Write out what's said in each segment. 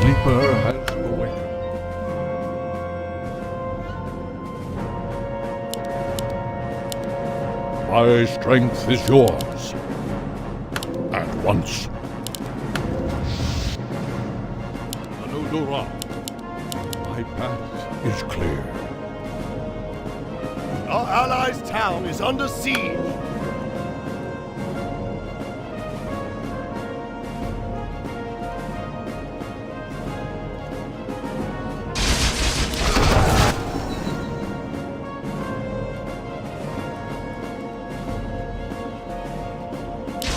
sleeper has awakened. My strength is yours. At once. Anudora, my path is clear. Our allies' town is under siege.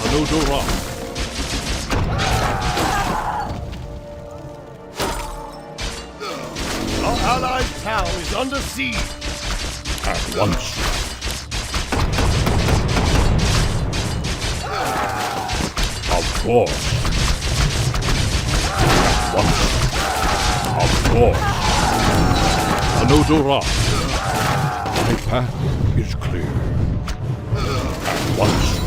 Anudora. Our allies' town is under siege. At once. Of course. At once. Of course. Anudora. My path is clear. At once.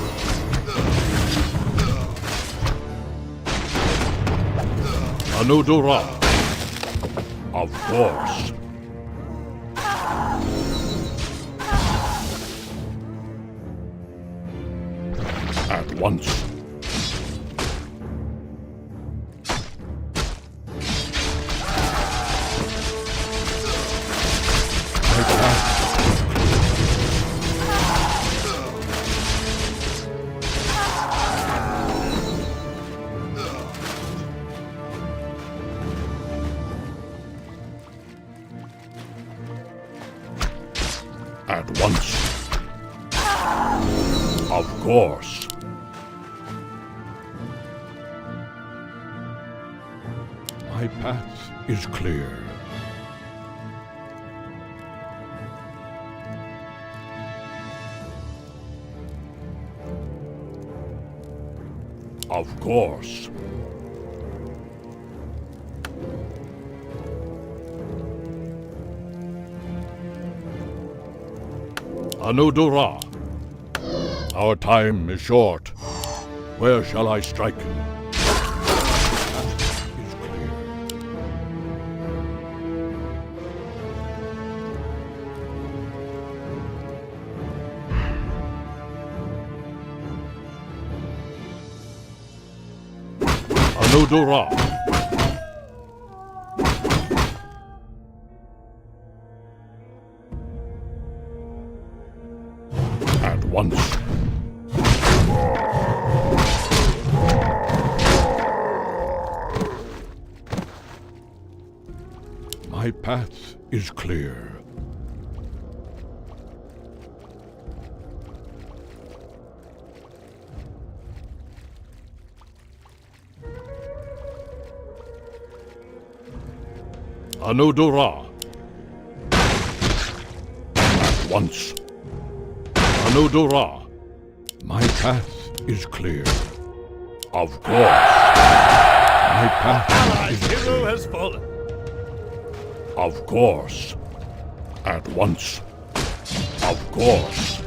Anudora. Of course. At once. My path. At once. Of course. My path is clear. Of course. Anudora. Our time is short. Where shall I strike? Is clear. Anudora. At once. My path is clear. Anudora. At once. Anudora. My path is clear. Of course. My path Allies' is hero clear. has fallen. Of course. At once. Of course.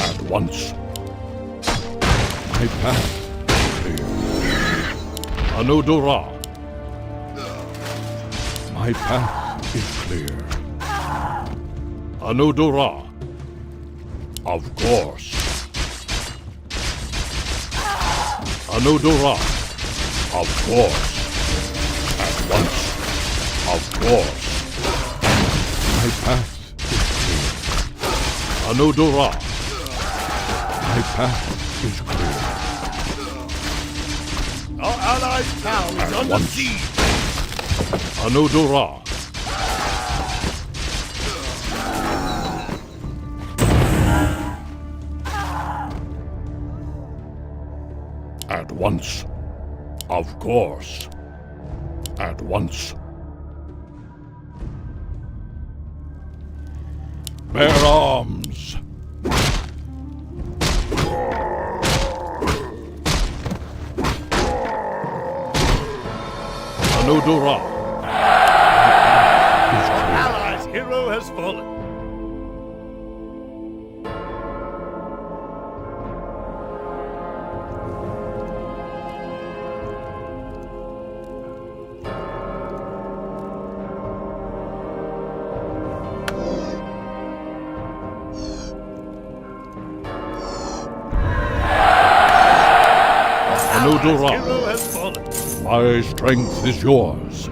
At once. My path is clear. Anudora. My path is clear. Anudora. Of course. Anudora. Of course. At once. Of course. My path is clear. Anudora. My path is clear. Our allies' town is At under once. siege. Anudora. At once. Of course. At once. Bear arms. Anudora. Allies' hero has fallen. Anudora, hero has fallen. my strength is yours.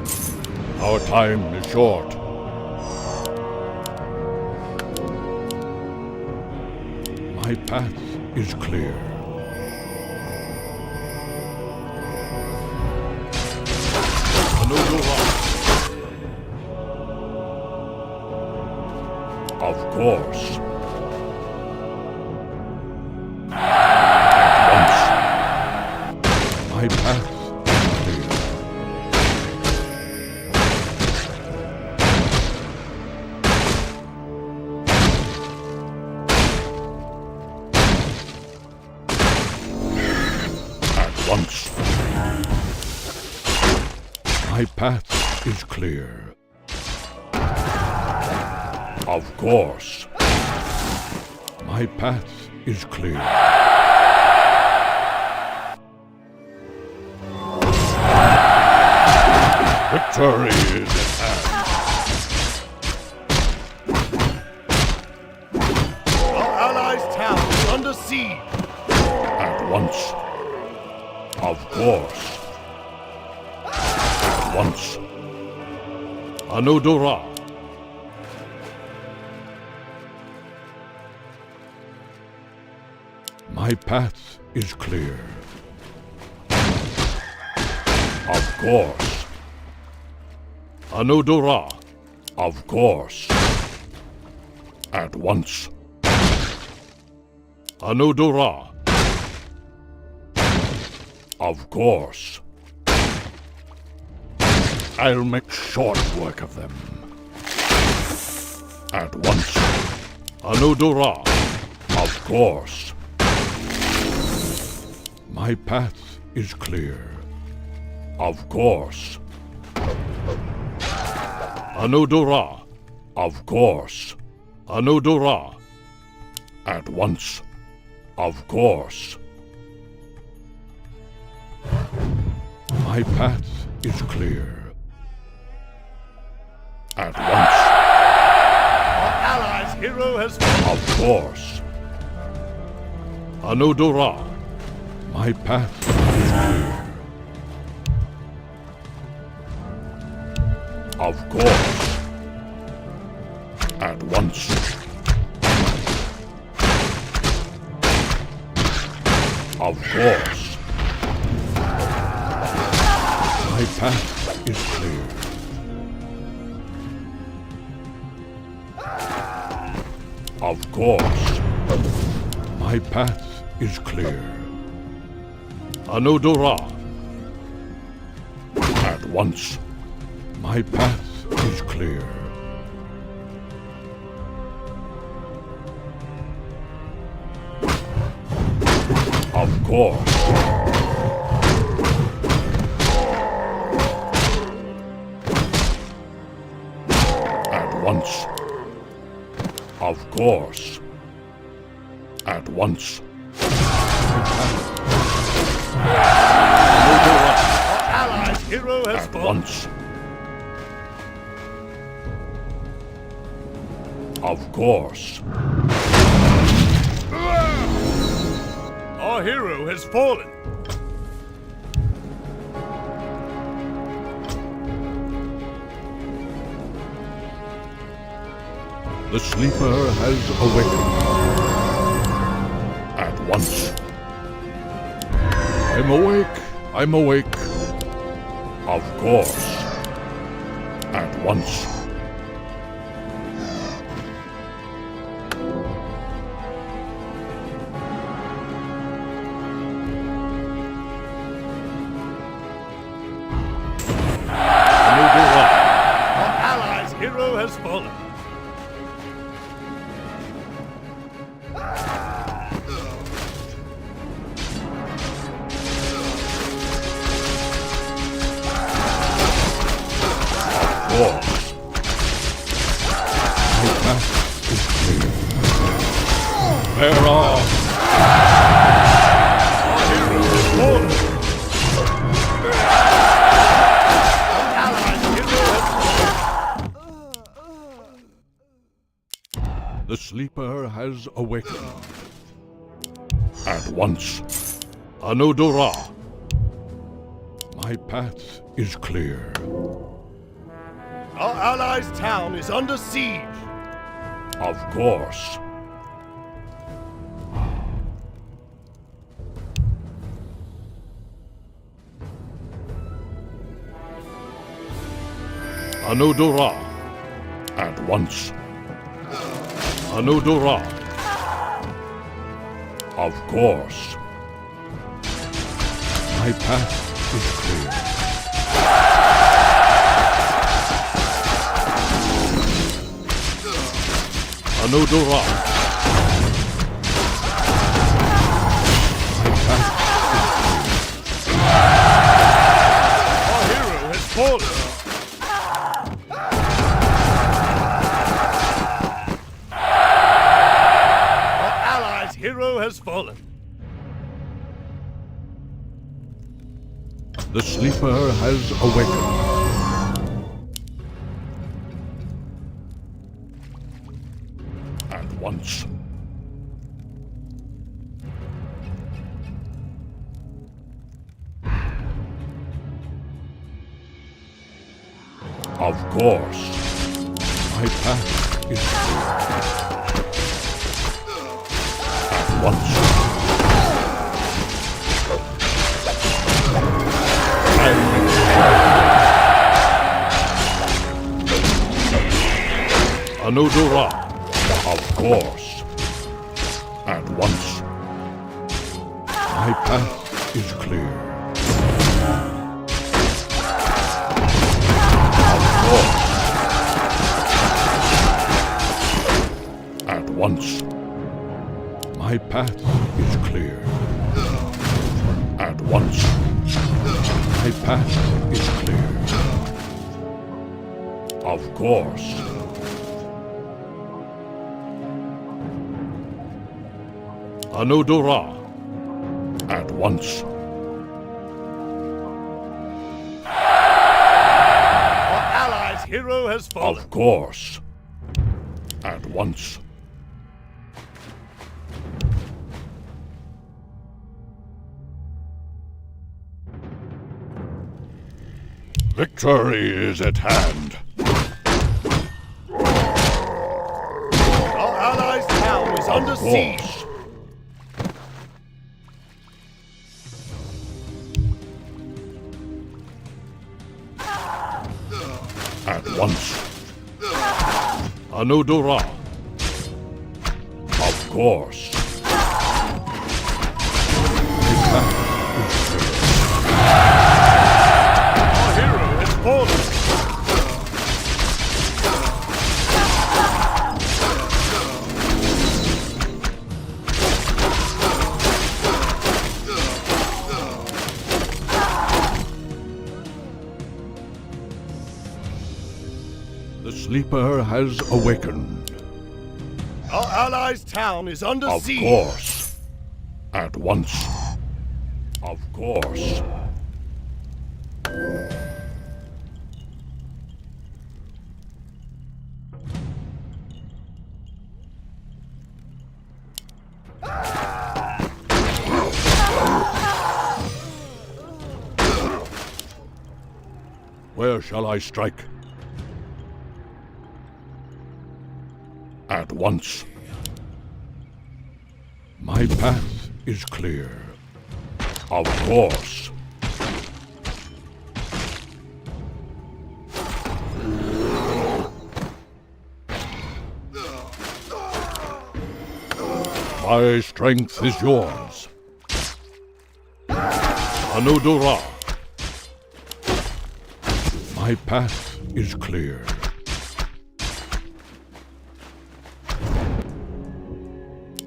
Our time is short. My path is clear. Anudora. Of course. At once. My path is clear. At once. My path is clear. Of course. My path is clear. Victory is at hand. Our allies' town is under siege. At once. Of course. At once. Anudora. My path is clear. Of course. Anudora. Of course. At once. Anudora. Of course. I'll make short work of them. At once. Anudora. Of course. My path is clear. Of course. Anudora. Of course. Anudora. At once. Of course. My path is clear. At once. Our allies' hero has fallen. Of course. Anudora. My path is clear. Of course. At once. Of course. My path is clear. Of course. My path is clear. Anudora. At once. My path is clear. Of course. At once. Of course. At once. Our allies' hero has At fallen. once. Of course. Our hero has fallen. The sleeper has awakened. At once. I'm awake. I'm awake. Of course. At once. Our allies' hero has fallen. course. My path is clear. Bear off! The sleeper has awakened. At once, Anudora. My path is clear. Our allies' town is under siege. Of course. Anudura. At once. Anudura. Of course. My path is clear. Anudura. My path is clear. Our hero has fallen. Our allies' hero has fallen. The sleeper has awakened. At once. Of course. My path is clear. At once. Anudura, of course. At once. My path is clear. Of course. At once. My path is clear. At once. My path is clear. Of course. Anudura. At once. Our allies' hero has fallen. Of course. At once. Victory is at hand. Our allies' town is under siege. At once. Anudura. Of course. Our hero has fallen. The sleeper has awakened. Our allies' town is under Of siege. course. At once. Of course. Where shall I strike? At once. My path is clear. Of course. My strength is yours. Anudura. My path is clear.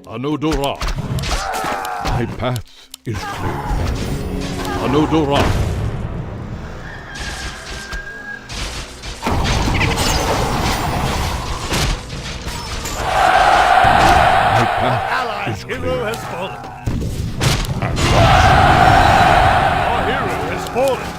Anudura. My path is clear. Anudura. My path Allies' is hero clear. has fallen. At once. Our hero has fallen.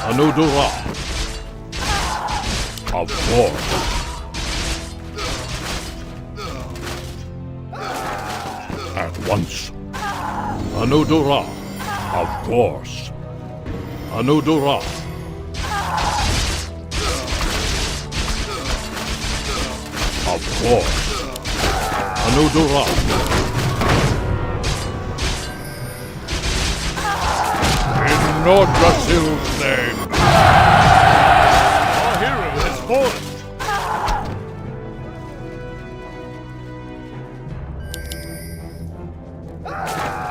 Anudura. Of course. At once. Anudura. Of course. Anudura. Of course. Anudura. In Nordrasil's name. Our hero has fallen.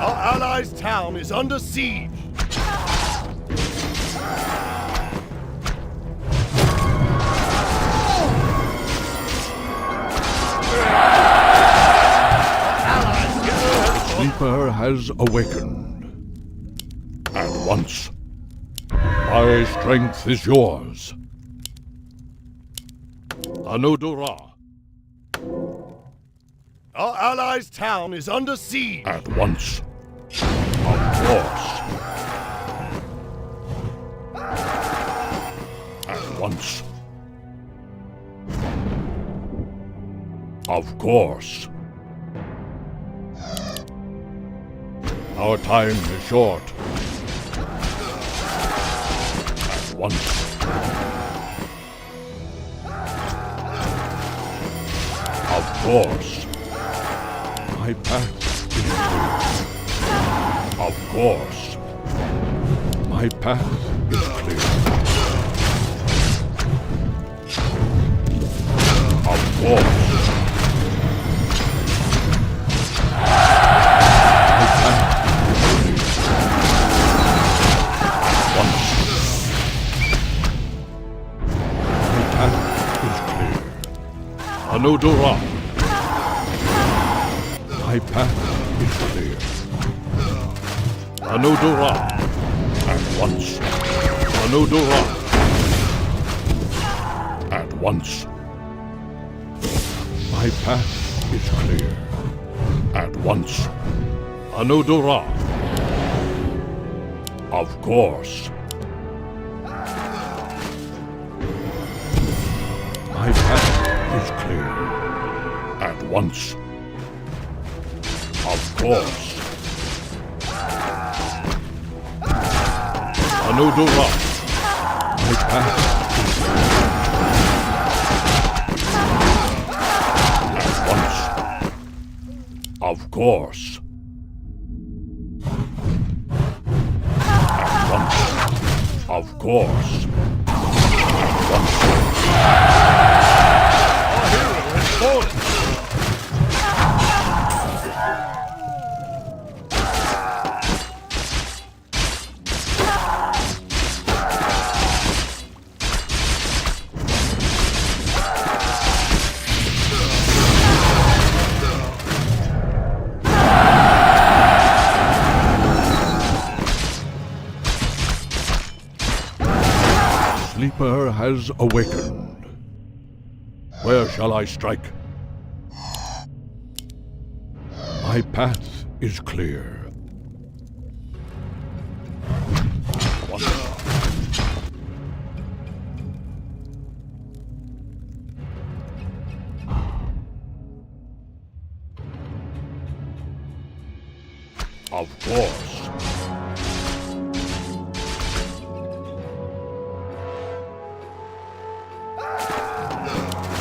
Our allies' town is under siege. Sleeper has awakened. At once. My strength is yours. Anudura. Our allies' town is under siege. At once. Of course. At once. Of course. Our time is short. At once. Of course. My path is clear. Of course. My path is clear. Of course. Anudura. My path is clear. Anudura. At once. Anudura. At once. My path is clear. At once. Anudura. Of course. My path is clear. At once. Of course. Anudura. My path is clear. At once. Of course. At once. Of course. At once. Fallen. Sleeper has awakened. Where shall I strike? My path is clear. Of course.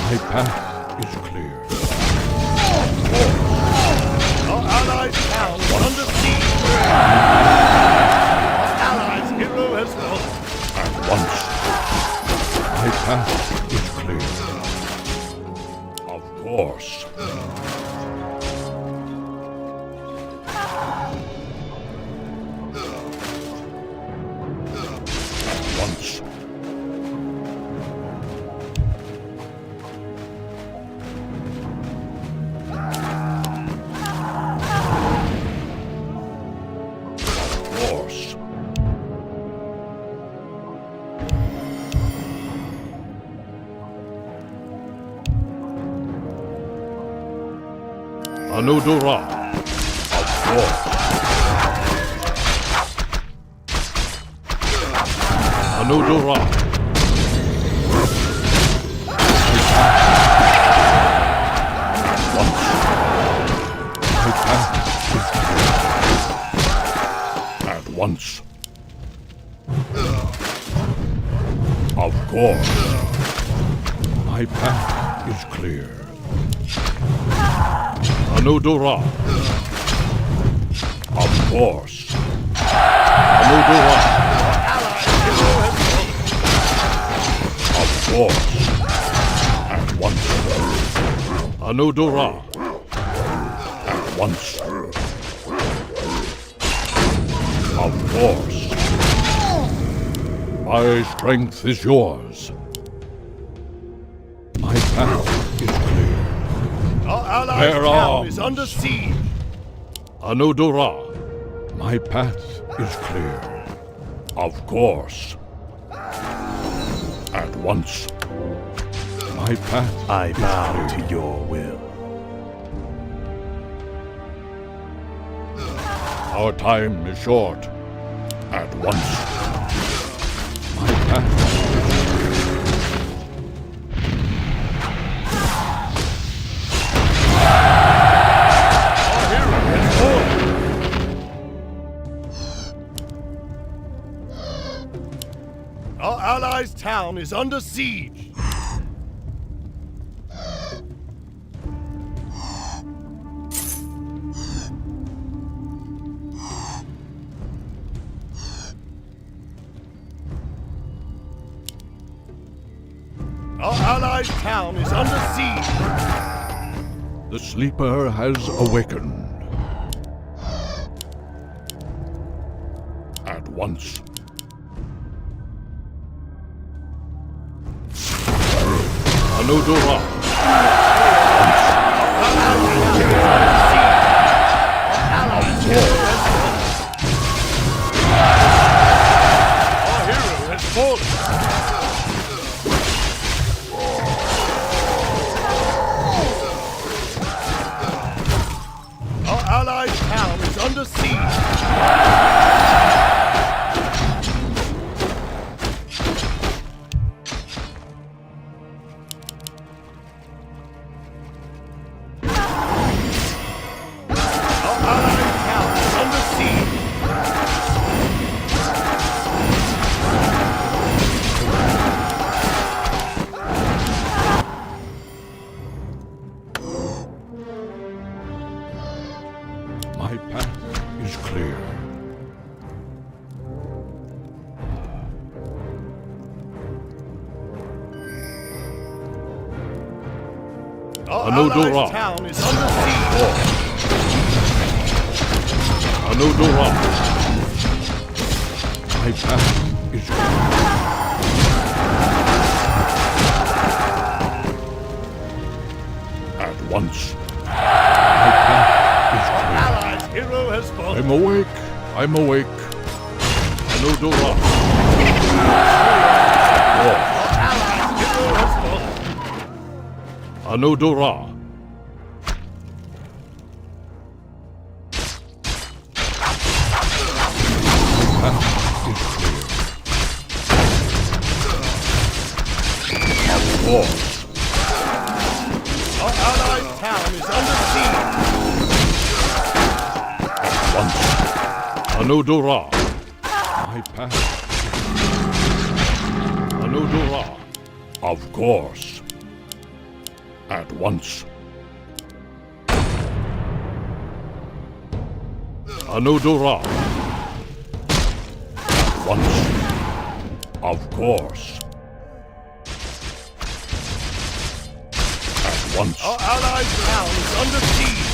My path is clear. Our allies' town is under siege. Our allies' hero has fallen. At once. My path is clear. Of course. At once. Anudura. Of course. Anodora. My path is clear. At once. Of course. My path is clear. Anodora. Of course. Anodora. Of course. At once. Anodora. At once. Of course. My strength is yours. My path is clear. Our allies' Bear town arms. is under siege. Anodora. My path is clear. Of course. At once. My path I is bow clear. to your will. Our time is short. At once. My path is Our hero has fallen. Our allies' town is under siege. Our allies' town is under siege. The sleeper has awakened. At once. Anodora. Our hero has fallen. Our allies' town is under siege. Our allies' town is under siege. My path is clear. Our Anodora. allies' town is under siege. Anodora. My path is clear. At once. My path is clear. Allies' hero has fallen. I'm awake. I'm awake. Anodora. Allies' hero has fallen. Anodora. My path is clear. Of course. Our allies' town is under siege. Once. Anodora. My path. Anodora. Of course. At once. Anodora. Once. Of course. At once. Our allies' town is under siege.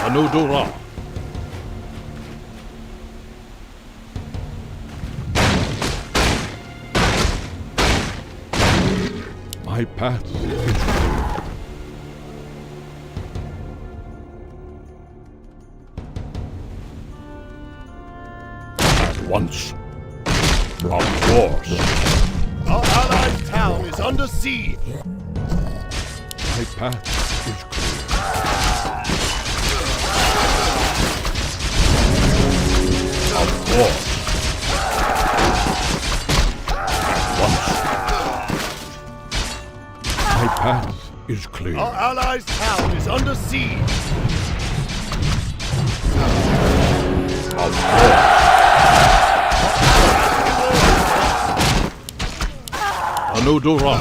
Anodora. My path is clear. At once. Of course. Our allies' town is under siege. My path is clear. is clear. Our allies' town is under siege. Of course. Anodora.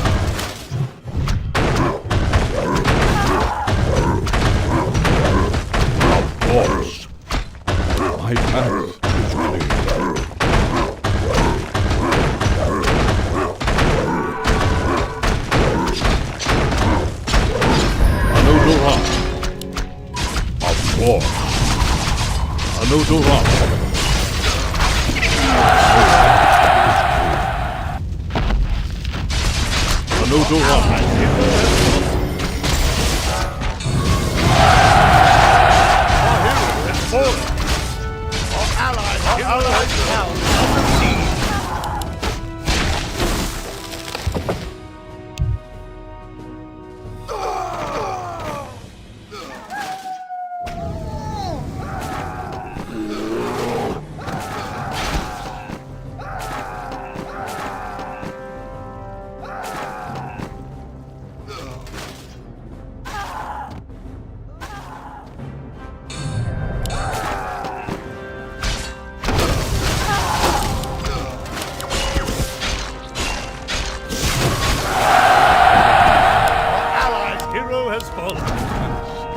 Of course. My path is clear. Anodora. Of course. Anodora. Anodora. Our allies' town is under siege.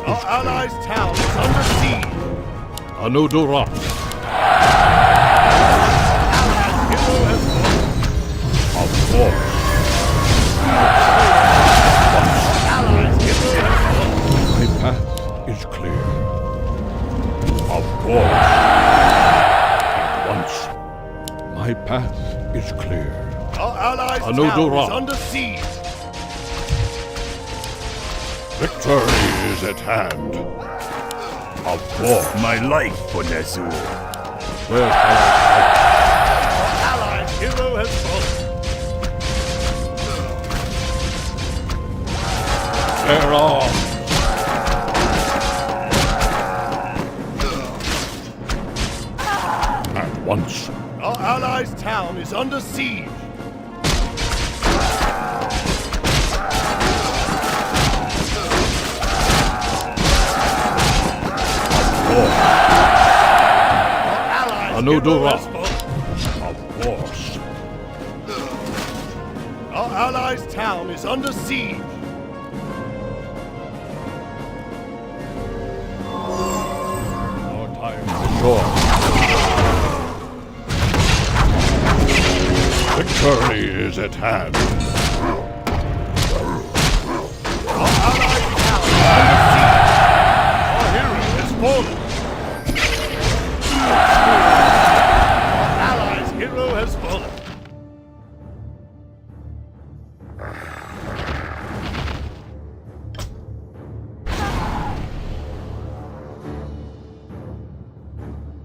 Our allies' town is under siege. Anodora. Hero has fallen. Of course. Allies' hero has fallen. My path is clear. Of course. At once. My path is clear. Our allies' Anodora. town is under siege. Victory is at hand. Of course. My life, Bonezu. Where shall I fight? Allies' hero has fallen. Bear on. At once. Our allies' town is under siege. Anodora. Hero has fallen. Of course. Our allies' town is under siege. Our time is short. Victory is at hand. Our allies' town is under siege. Our hero has fallen. Our allies' hero has fallen.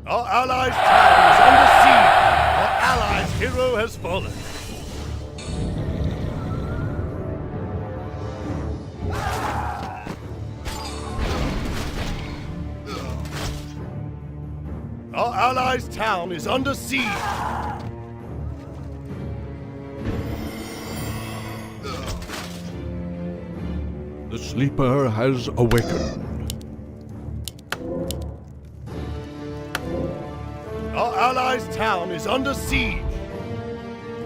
Our allies' town is under siege. Our allies' hero has fallen. Our allies' town is under siege. The sleeper has awakened. Our allies' town is under siege.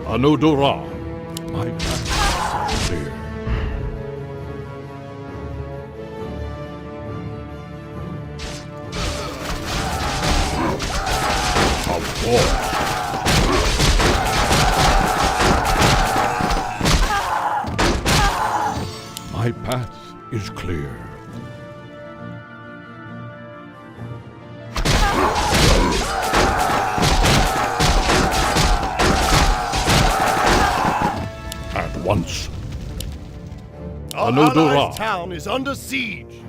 Anodora. My path is clear. Of course. My path is clear. At once. Our Anodora. allies' town is under siege.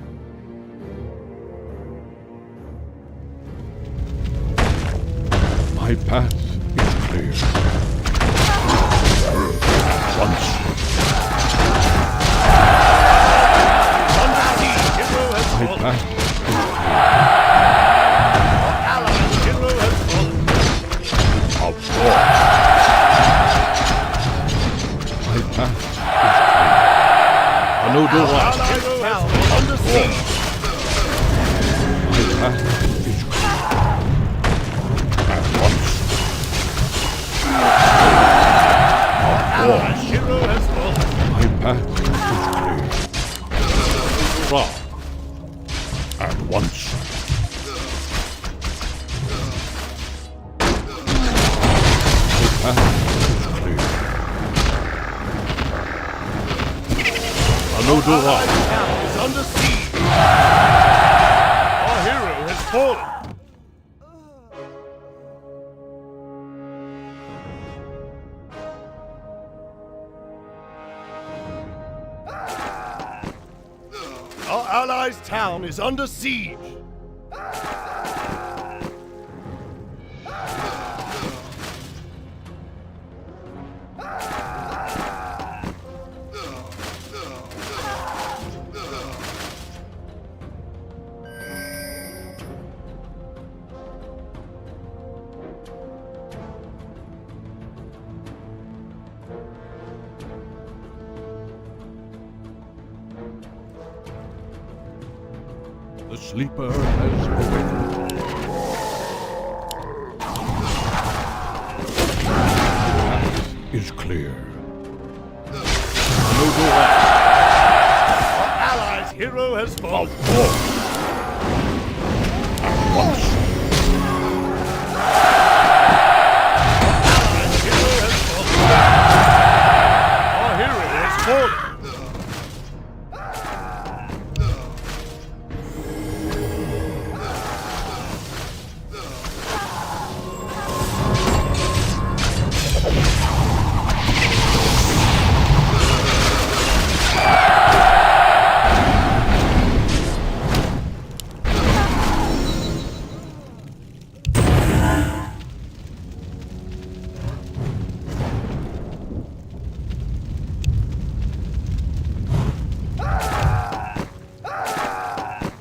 My path is clear. At once. Under siege. Hero has My fallen. path is clear. Our allies' hero has fallen. Of course. My path is clear. Anodora. fallen. Our allies' town is under siege. The sleeper has awakened. Is clear. Our allies' hero has fallen. At once. Allies' hero has fallen. Our hero has fallen.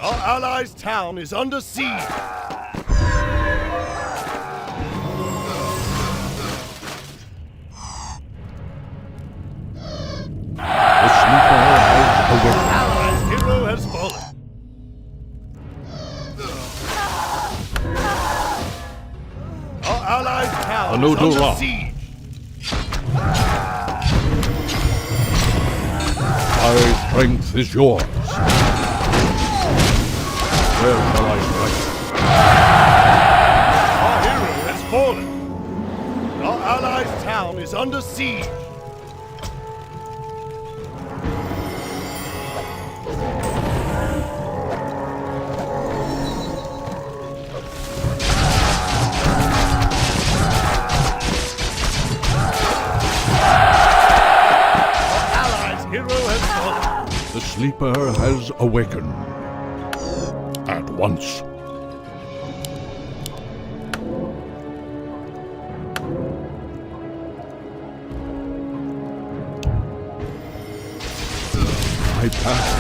Our allies' town is under siege. The sleeper has awakened. Allies' hero has fallen. Our allies' town is Anodora. under siege. My strength is yours. Where shall I strike? Our hero has fallen. Our allies' town is under siege. Our allies' hero has fallen. The sleeper has awakened. At once. My path.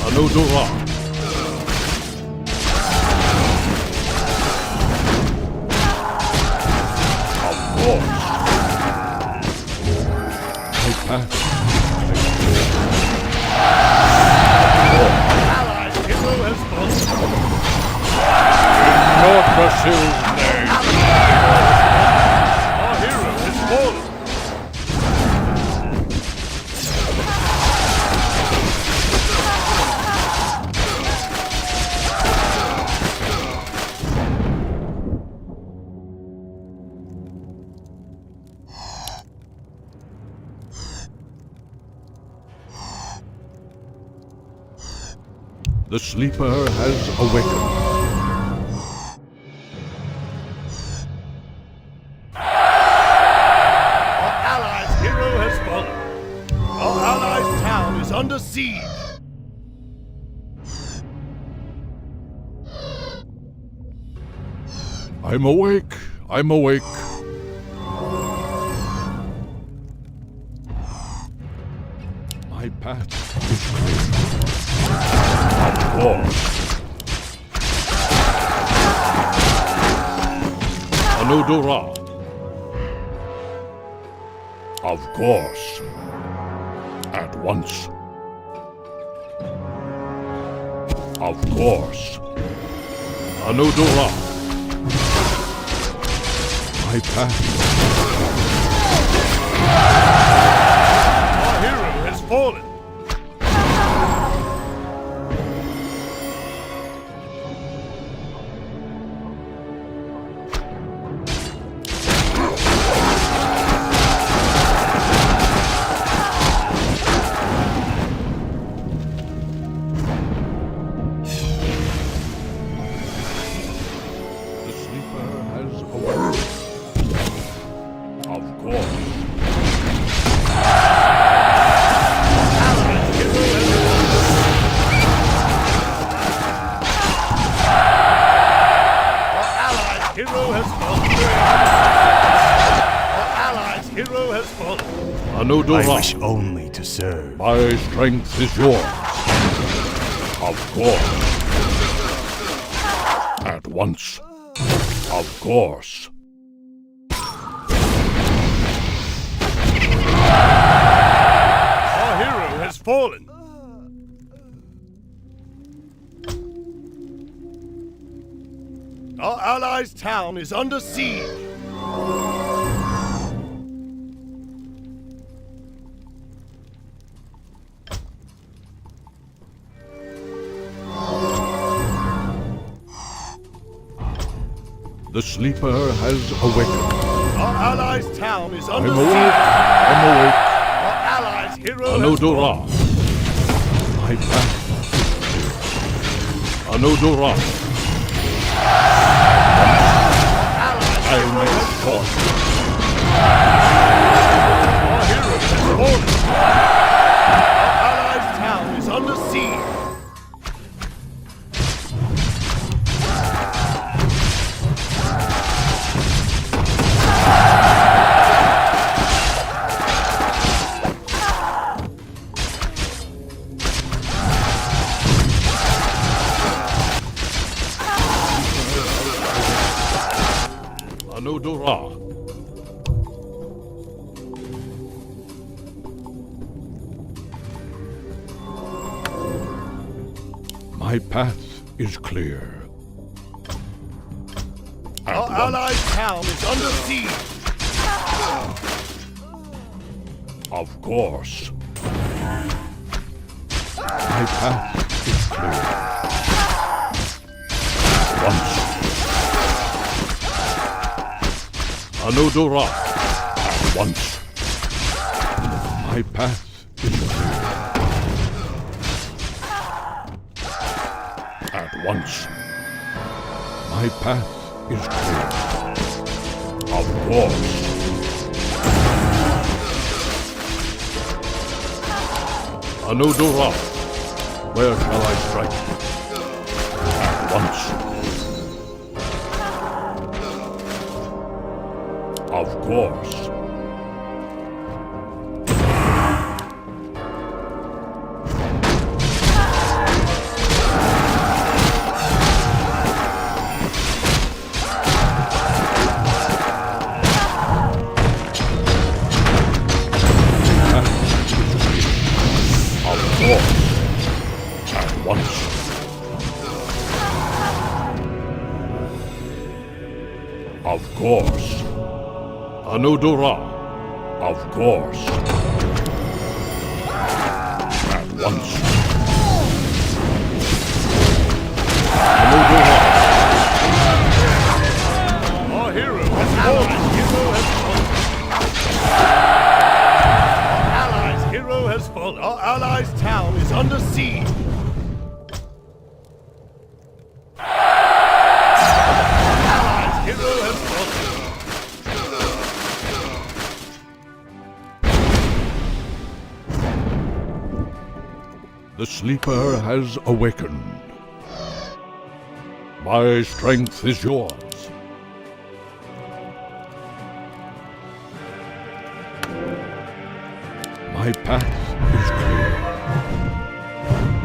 Anodora. Of course. My path. Allies' hero has fallen. Lord Brazil's name. Our hero has fallen. The sleeper has awakened. Our allies' hero has fallen. Our allies' town is under siege. I'm awake. I'm awake. My path is clear. Of course. Anodora. Of course. At once. Of course. Anodora. My path. Our hero has fallen. Anudora. wish only to serve. My strength is yours. Of course. At once. Of course. Our hero has fallen. Our allies' town is under siege. The sleeper has awakened. Our allies' town is under I'm siege. awake. I'm awake. Our allies' hero has Anudora. My path. Anudora. I'll make a choice. Our hero has fallen. Our allies' town is under siege. Anudora. My path is clear. Our allies' town is under siege. Of course. My path is clear. Once. Anudora. At once. My path is clear. At once. My path is clear. Of course. Anudora. Where shall I strike? At once. Of course. At once. Of course. Anudora. Of course. At once. Anudora. Our hero has fallen. Our allies' hero has fallen. Our allies' town is under siege. Allies' hero has fallen. The sleeper has awakened. My strength is yours. My path is clear.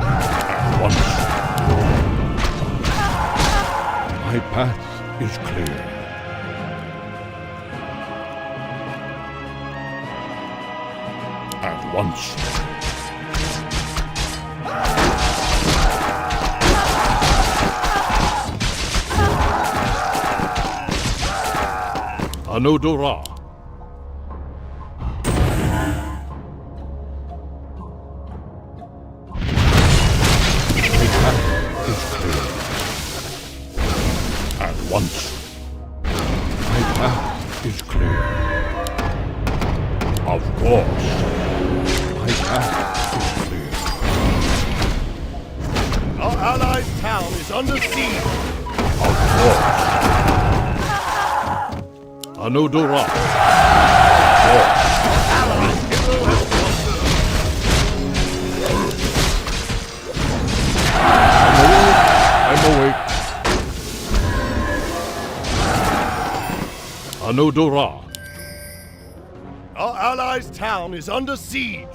At once. My path is clear. At once. Anudora. My path is clear. At once. My path is clear. Of course. My path is clear. Our allies' town is under siege. Of course. Anudora. Of course. Allies' hero has I'm awake. Anudora. Our allies' town is under siege.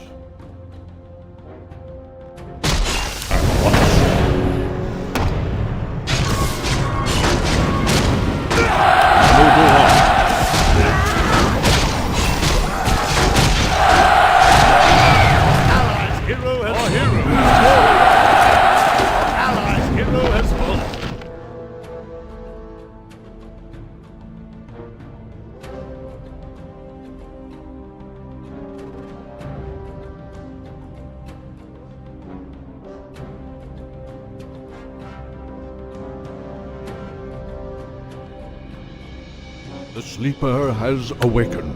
The sleeper has awakened.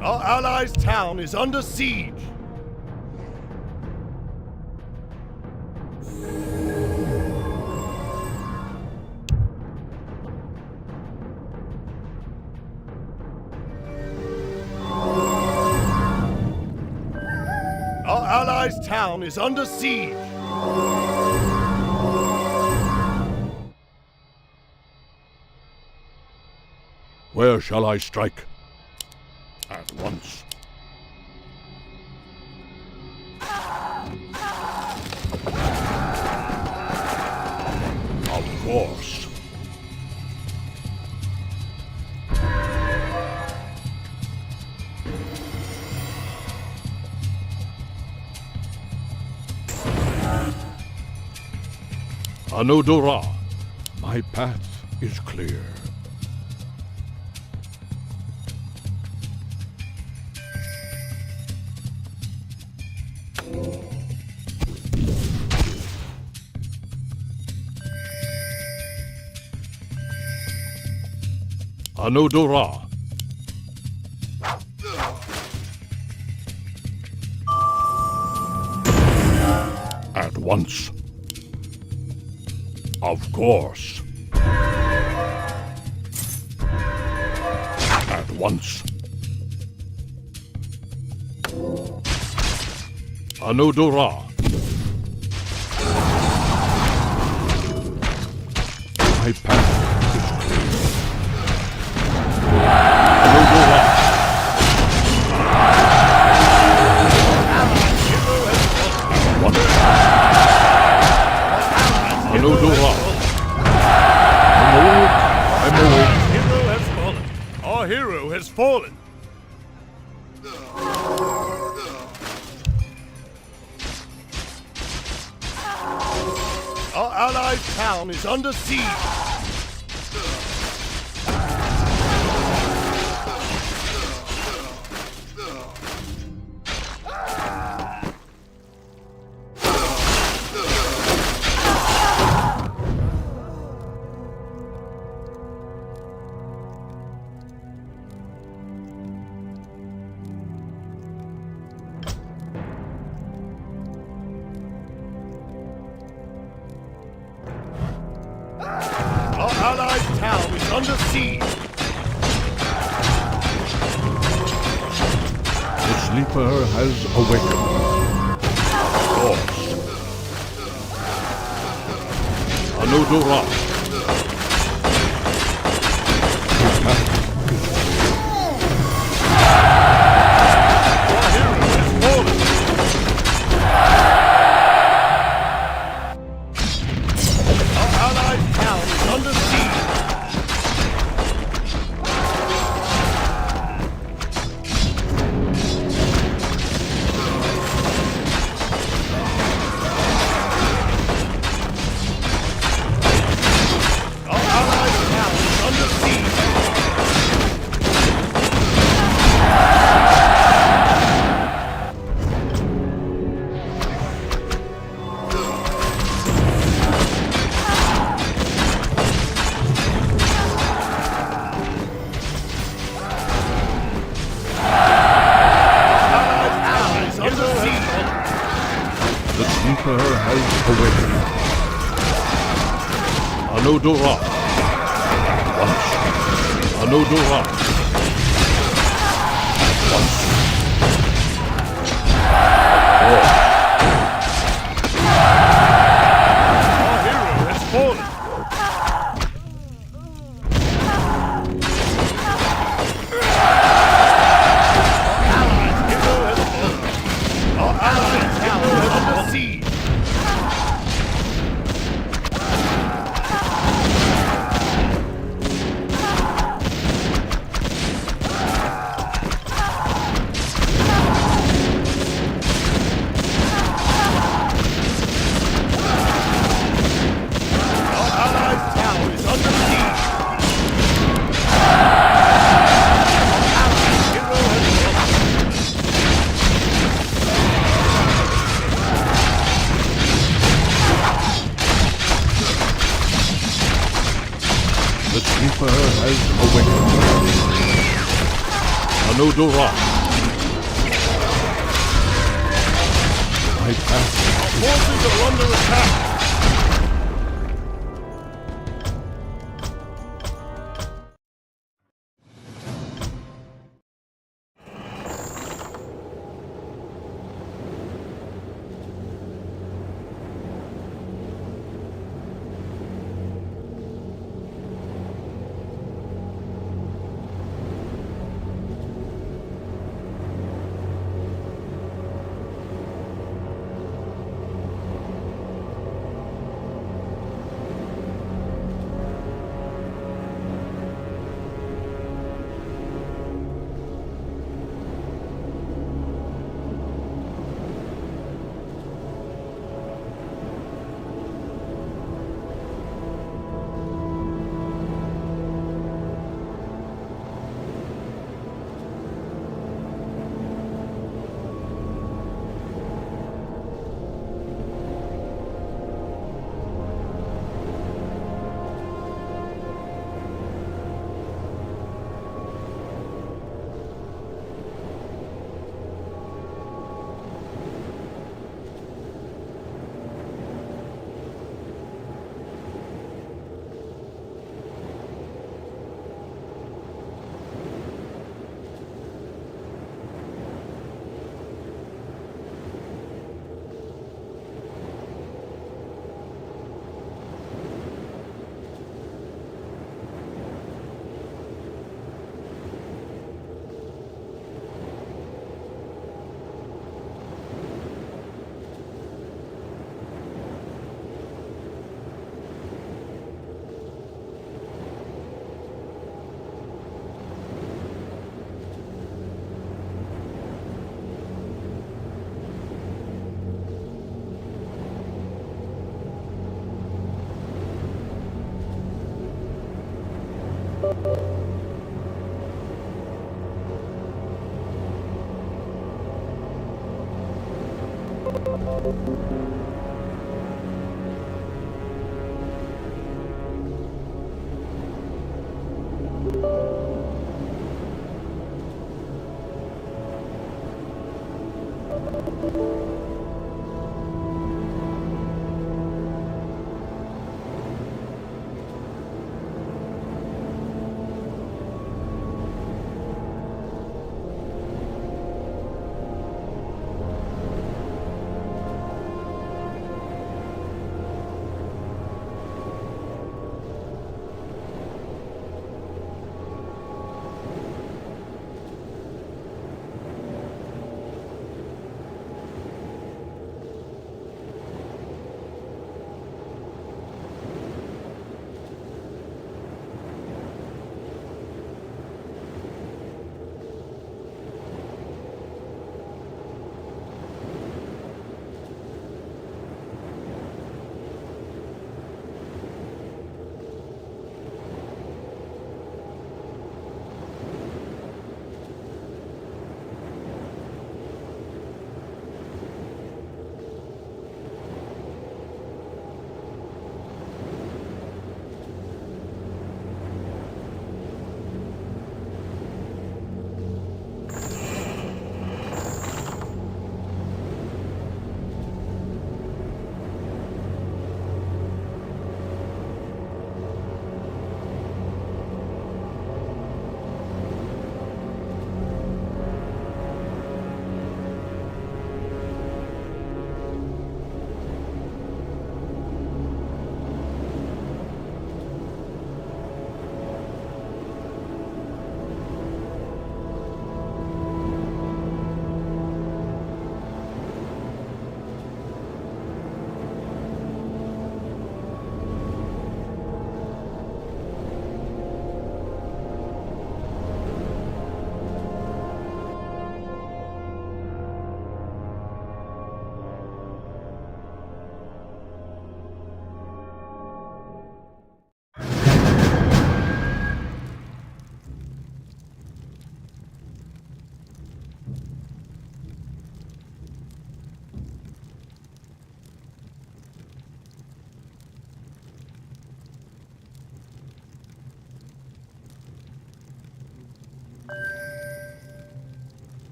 Our allies' town is under siege. Our allies' town is under siege. Where shall I strike? At once. Of course. Anodora, my path is clear. Anodora. At once. Of course. At once. Anodora. My path is clear. Anodora. Once. Anodora. I'm awake. I'm awake. Hero has fallen. Our hero has fallen. Our allied town is under siege. Our allied town is under siege. The sleeper has awakened. Of course. Anodora. My path is clear. Our hero has fallen. Our allied town is under siege. Our allied town is under siege. The sleeper has awakened. Anodora. Once. Anodora. Once. Four. Our hero has fallen. allies' tower is under siege. The Keeper has awakened. Anodora. My path. Forces are under attack.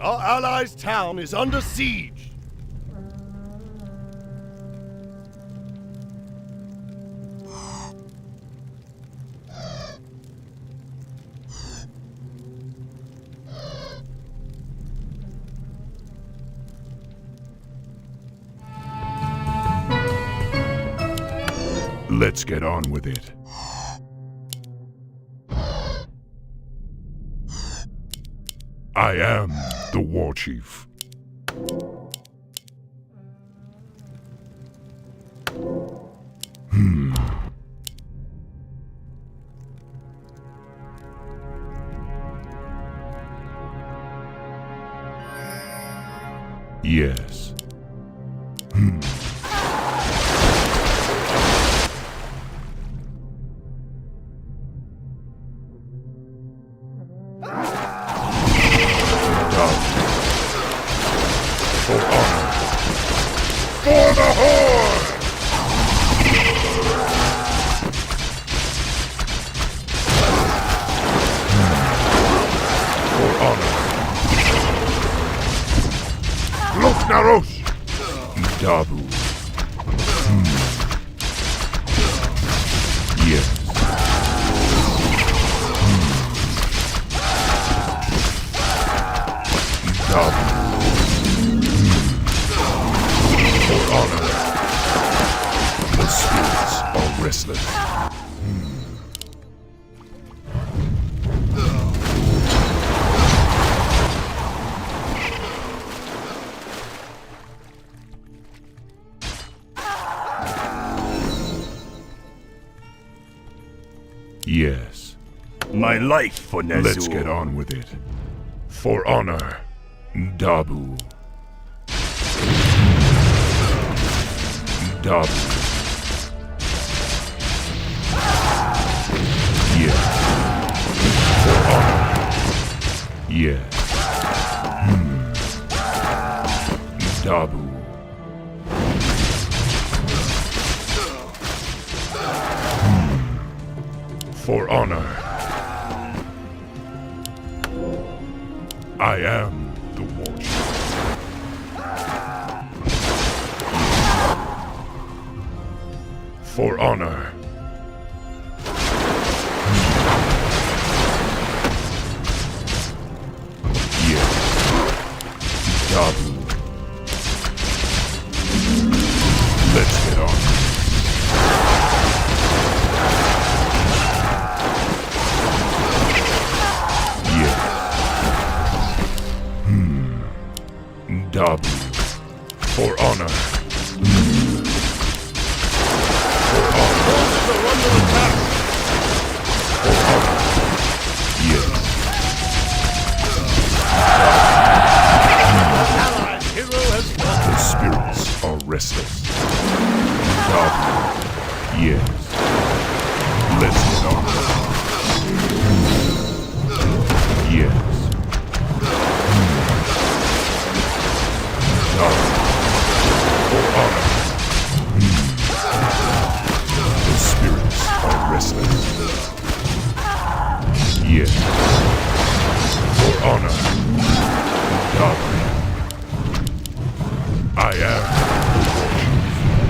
Our allies' town is under siege. Let's get on with it. I am the war chief. Yes. For honor. For the Horde! For honor. Look, Naros! Dabu. Yes. Dabu. For honor. The spirits are restless. Yes. My life for Nezu. Let's get on with it. For honor, Dabu. Dabu. Yes. For honor. Yes. Dabu. For honor. I am the war chief. For honor. Yes. Dabu. Let's get on. Yes. Dabu. For honor. For honor. Forces are under attack. For honor. Yes. Allied hero has lost. The spirits are restless. Dabu. Yes. Let's get on. Yes. Dabu. For honor. The spirits are restless. Yes. For honor. Dabu. I am.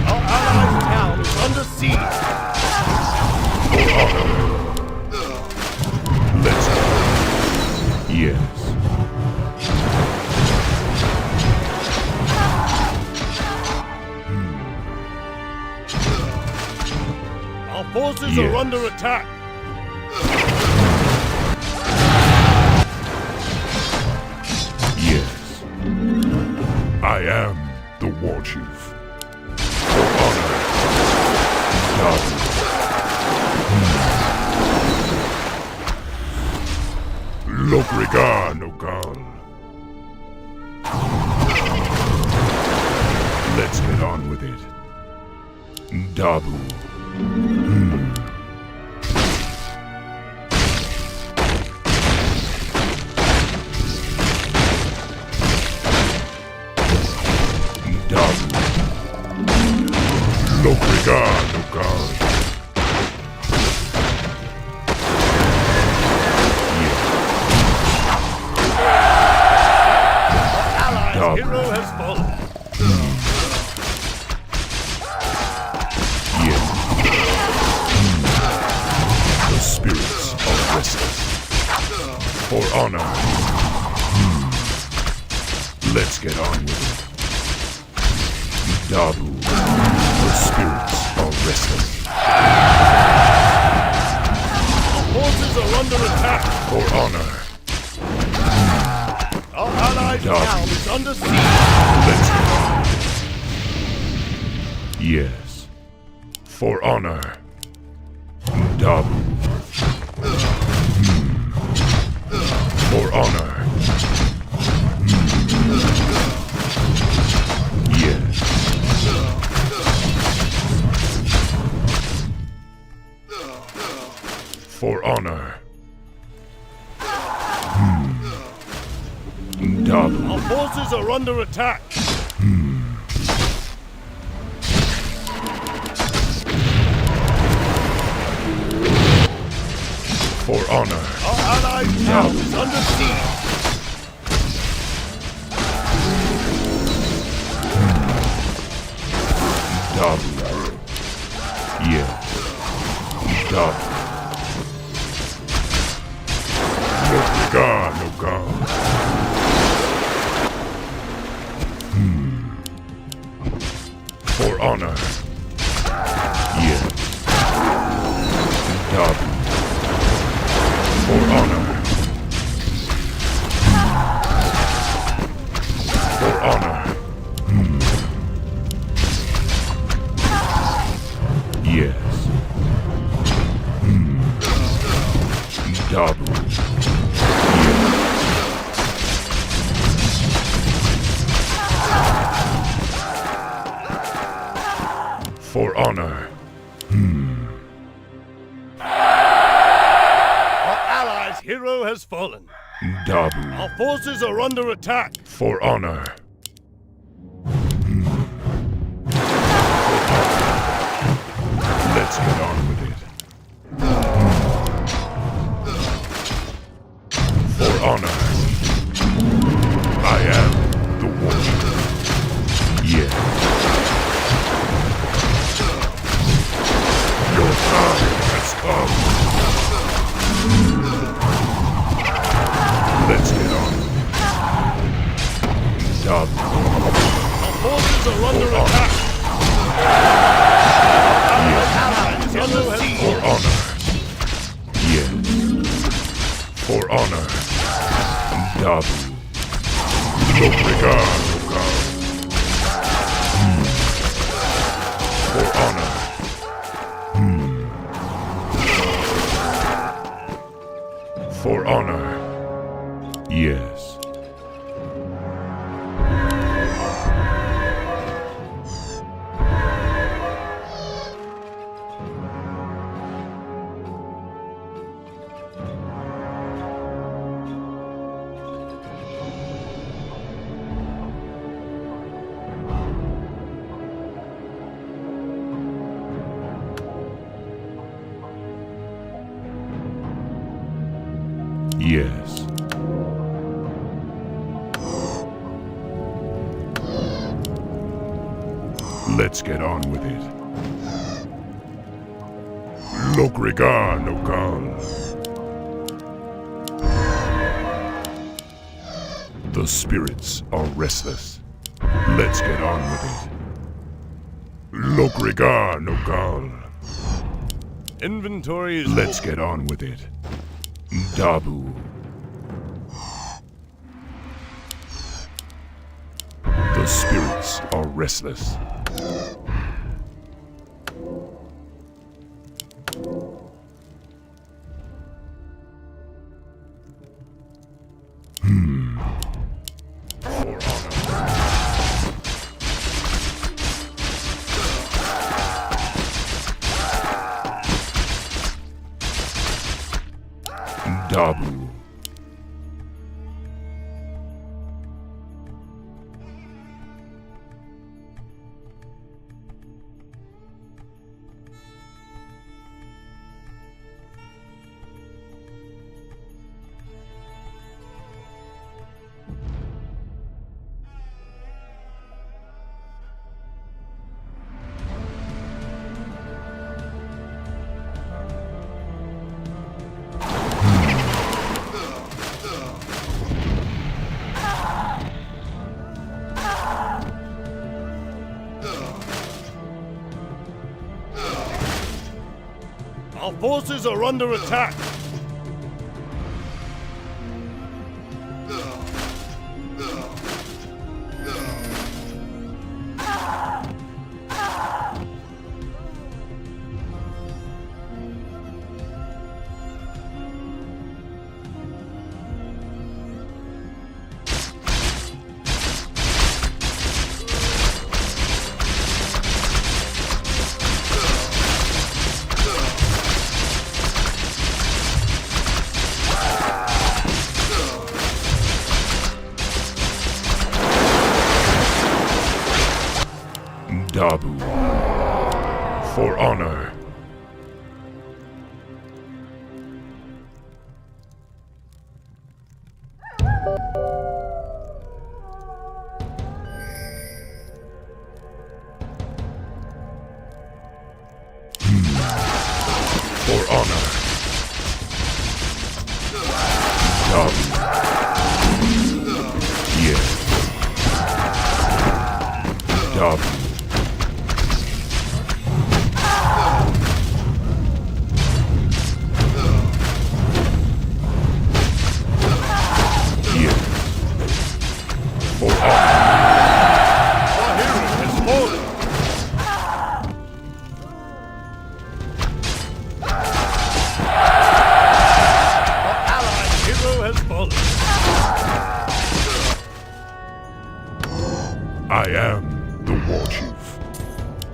Our allies' town is under siege. For honor. Let's go. Yes. Our forces Yes. are under attack. Yes. I am the war chief. For honor. Dabu. Lokrigan, Ogal. Let's get on with it. Dabu. Dabu. Lokrigan, Ogal. Yes. For honor. Let's get on with it. Dabu. The spirits are restless. Our forces are under attack. For honor. Our allied town is under siege. Let's get on with it. Yes. For honor. Dabu. For honor. Yes. For honor. Dabu. Our forces are under attack. For honor. Our allied town is under siege. Dabu. Yes. Dabu. No God, no God. For honor. Yes. Dabu. For honor. For honor. Yes. Dabu. Yes. For honor. Our allies' hero has fallen. Dabu. Our forces are under attack. For honor. Let's get on with it. For honor. I am the warrior. Yes. Your time has come. Let's get on with it. Dabu. Our forces are under For attack. Yes. Allies under siege. For honor. Yes. For honor. Dabu. No regard, no God. For honor. For honor. Yes. Yes. Let's get on with it. Look regard, no God. The spirits are restless. Let's get on with it. Look regard, no God. Inventory is Let's get on with it. Dabu. The spirits are restless. For honor. Dabu. Our forces are under attack. Dabu. For honor. For honor. Dabu. Yes. Dabu. I am the war chief.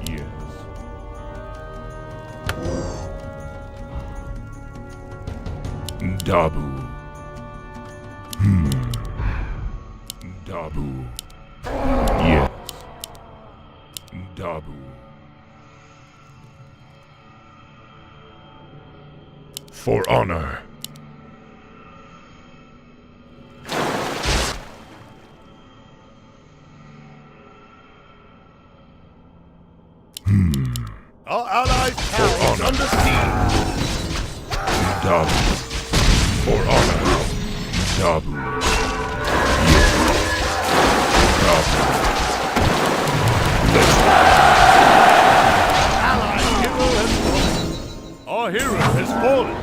Yes. Dabu. Dabu. Yes. Dabu. For honor. Our allies' town is under siege. Dabu. For honor. Dabu. Yes. Dabu. Let's go. Allied hero has fallen. Our hero has fallen.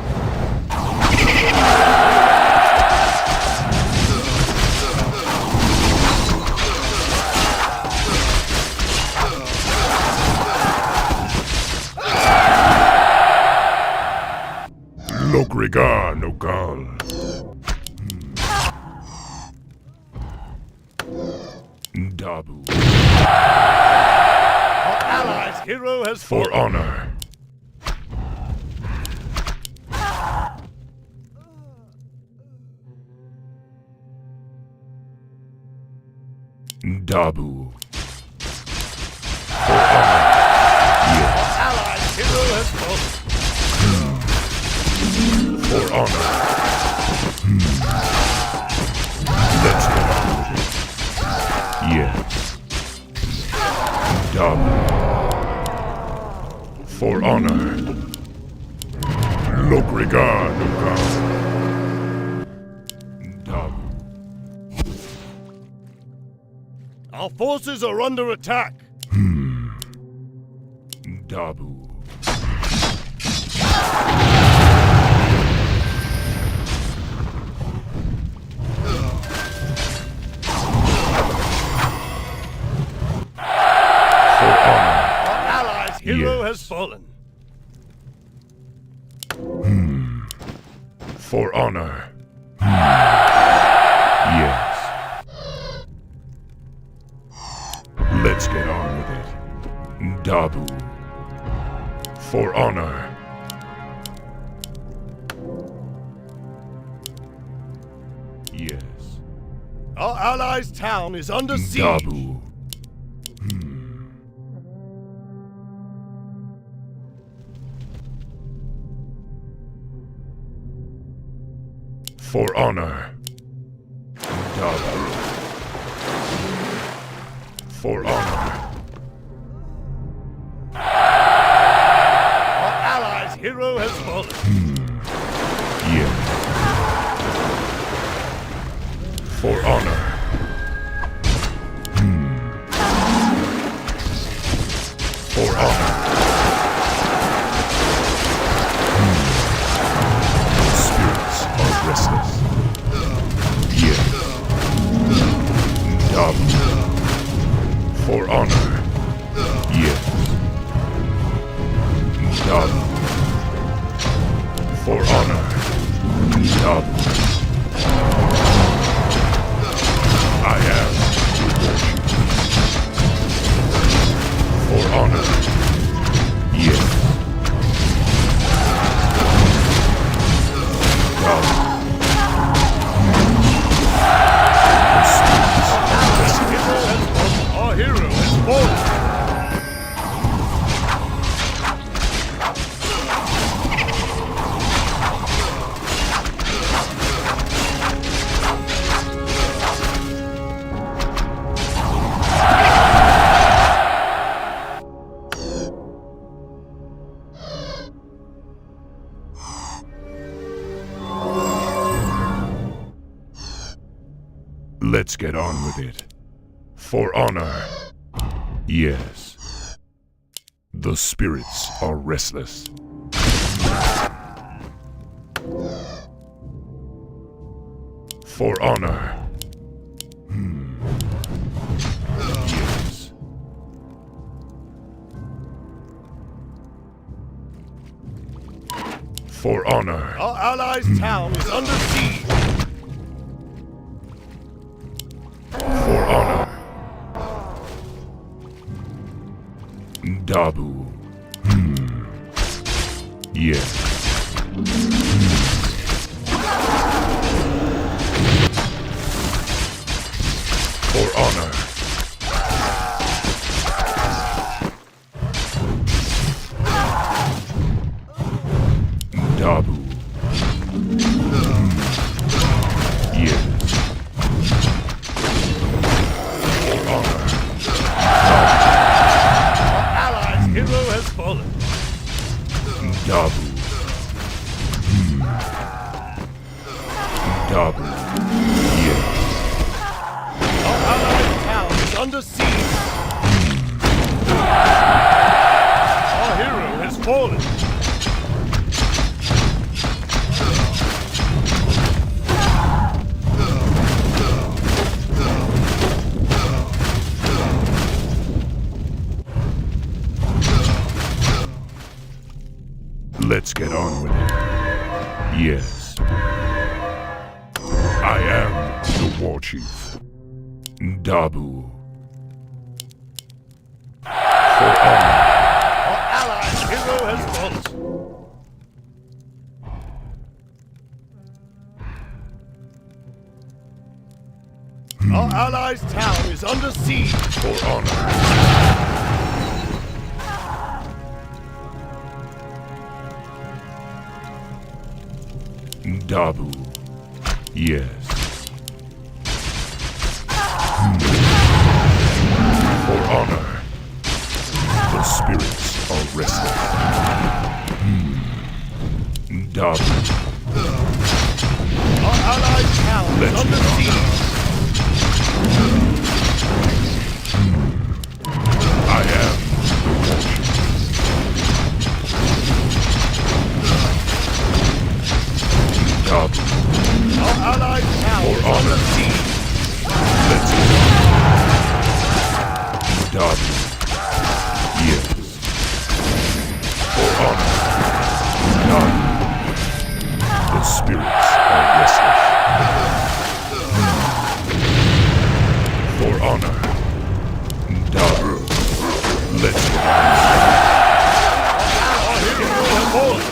Lokrigar Nogal. Dabu. Our allies' hero has For fallen. honor. Dabu. For honor. Yes. Our allies' hero has fallen. For honor. Let's get on with it. Yes. Dabu. For honor. Lokrigar Nogal. Dabu. Our forces are under attack. Dabu. Hero Yes. has fallen. For honor. Yes. Let's get on with it. Dabu. For honor. Yes. Our allies' town is under siege. Dabu. For honor. Dabu. For honor. Our allies' hero has fallen. Yes. For honor. For honor. Double. For honor. Double. I am your warship. For honor. Yes. Double. Our hero has fallen. Let's get on with it. For honor. Yes. The spirits are restless. For honor. Yes. For honor. Our allies' town is under siege. For honor. Dabu. Yes. For honor. Dabu. Yes. For honor. Our allies' hero has fallen. Dabu. Dabu. Yes. Our allies' town is under siege. Our hero has fallen. Let's get on with it. Yes. I am the war chief. Dabu. For honor. Our allies' hero has fallen. Our allies' town is under siege. For honor. Dabu. Yes. For honor. The spirits are restless. Dabu. Our allies' town is Let's under go. siege. I am the warship. Dabu. Our allies' town For is honor. under siege. Let's go. Dabu. Yes. For honor. Dabu. The spirits are restless. For honor. Dabu. Let's go. Our hero has fallen.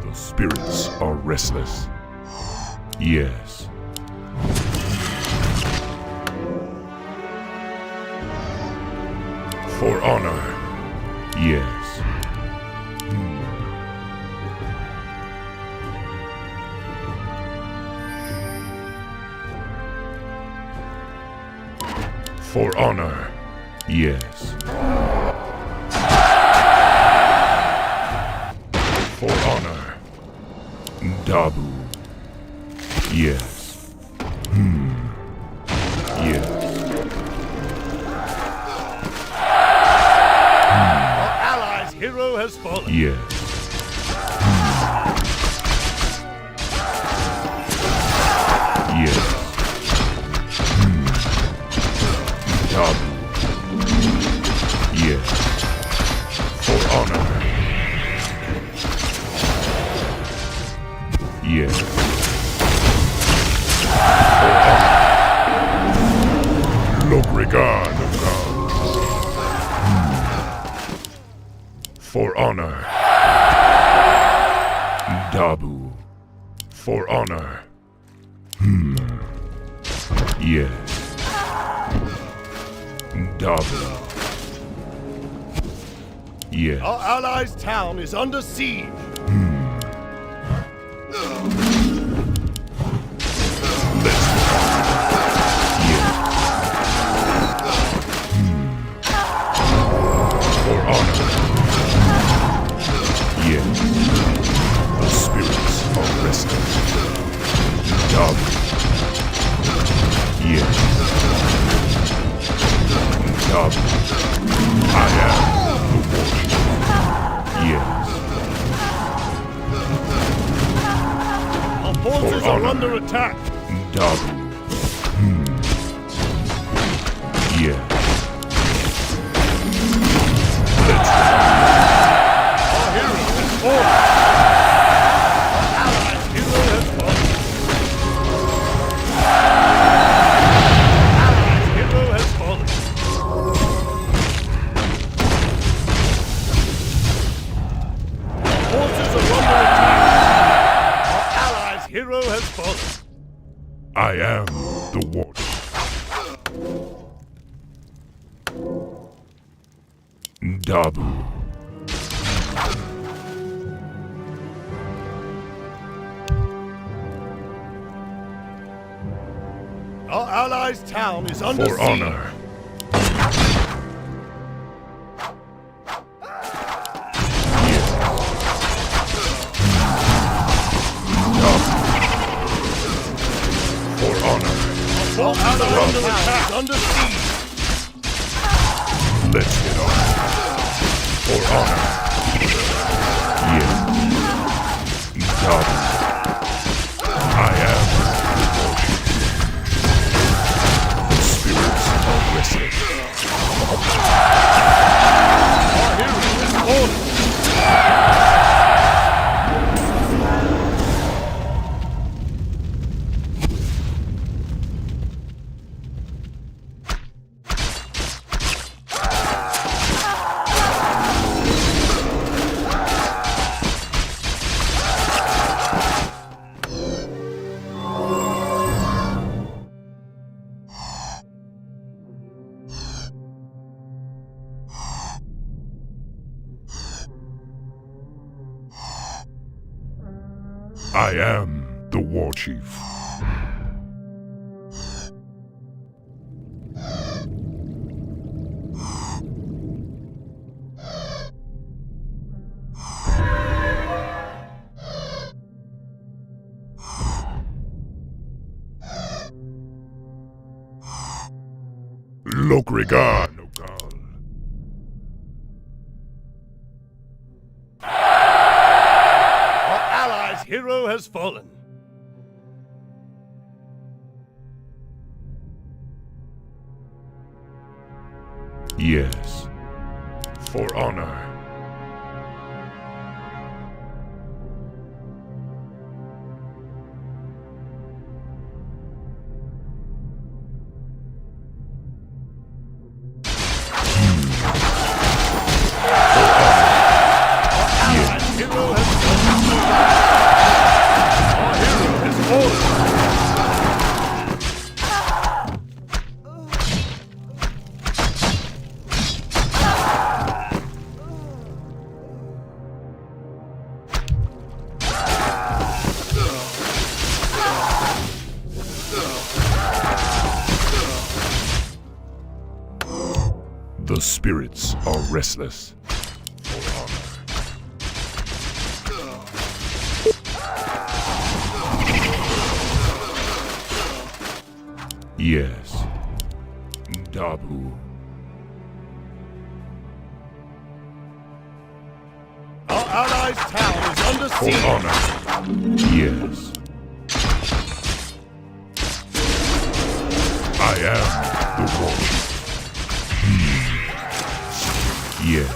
The spirits are restless. Yes. For honor. Yes. For honor. Yes. For honor. Dabu. Yes. Yes. has fallen. Yes. Yes. Taboo. Yes. For honor. Yes. For honor. Look regard, God. For honor. Dabu. For honor. Yes. Dabu. Yes. Our allies' town is under siege. Let's go. Yes. For honor. Yes. The spirits are resting. Dabu. Yes. Dabu. I am the warrior. Yes. Our forces For are honor. under attack. Dabu. Yes. Let's go. Our hero has fallen. Our allies' hero has fallen. Allies' hero has fallen. Our forces are under attack. Our allies' hero has fallen. I am the warrior. Dabu. Our allies' town is under For siege. honor. Yes. Dabu. For honor. Our allies' town is under siege. Let's get on. For honor. Yes. Dabu. I am the warrior. The spirits are resting. Our hero has fallen. I am the war chief. Look regard, no God. Our allies' hero has fallen. Yes. For honor. Allies' hero has fallen. Our hero has fallen. The spirits are restless. For honor. Yes. Dabu. allies' town is under For siege. honor. Yes. I am the war. Yes.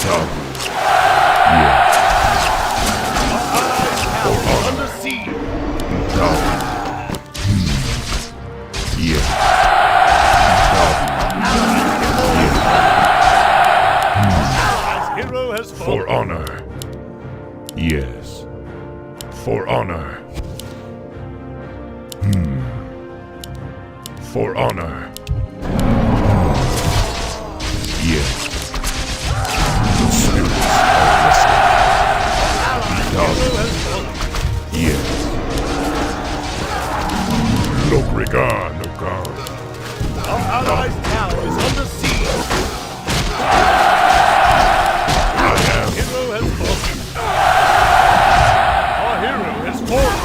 Double. Yes. For honor. Under siege. Double. Yes. Double. Allies' hero has For fallen. honor. Yes. For honor. For honor. Yes. The spirits are restless. Hero has fallen. Yes. Logrigan, no God. Our allies' town is under siege. I am. Hero has fallen. Our hero has fallen.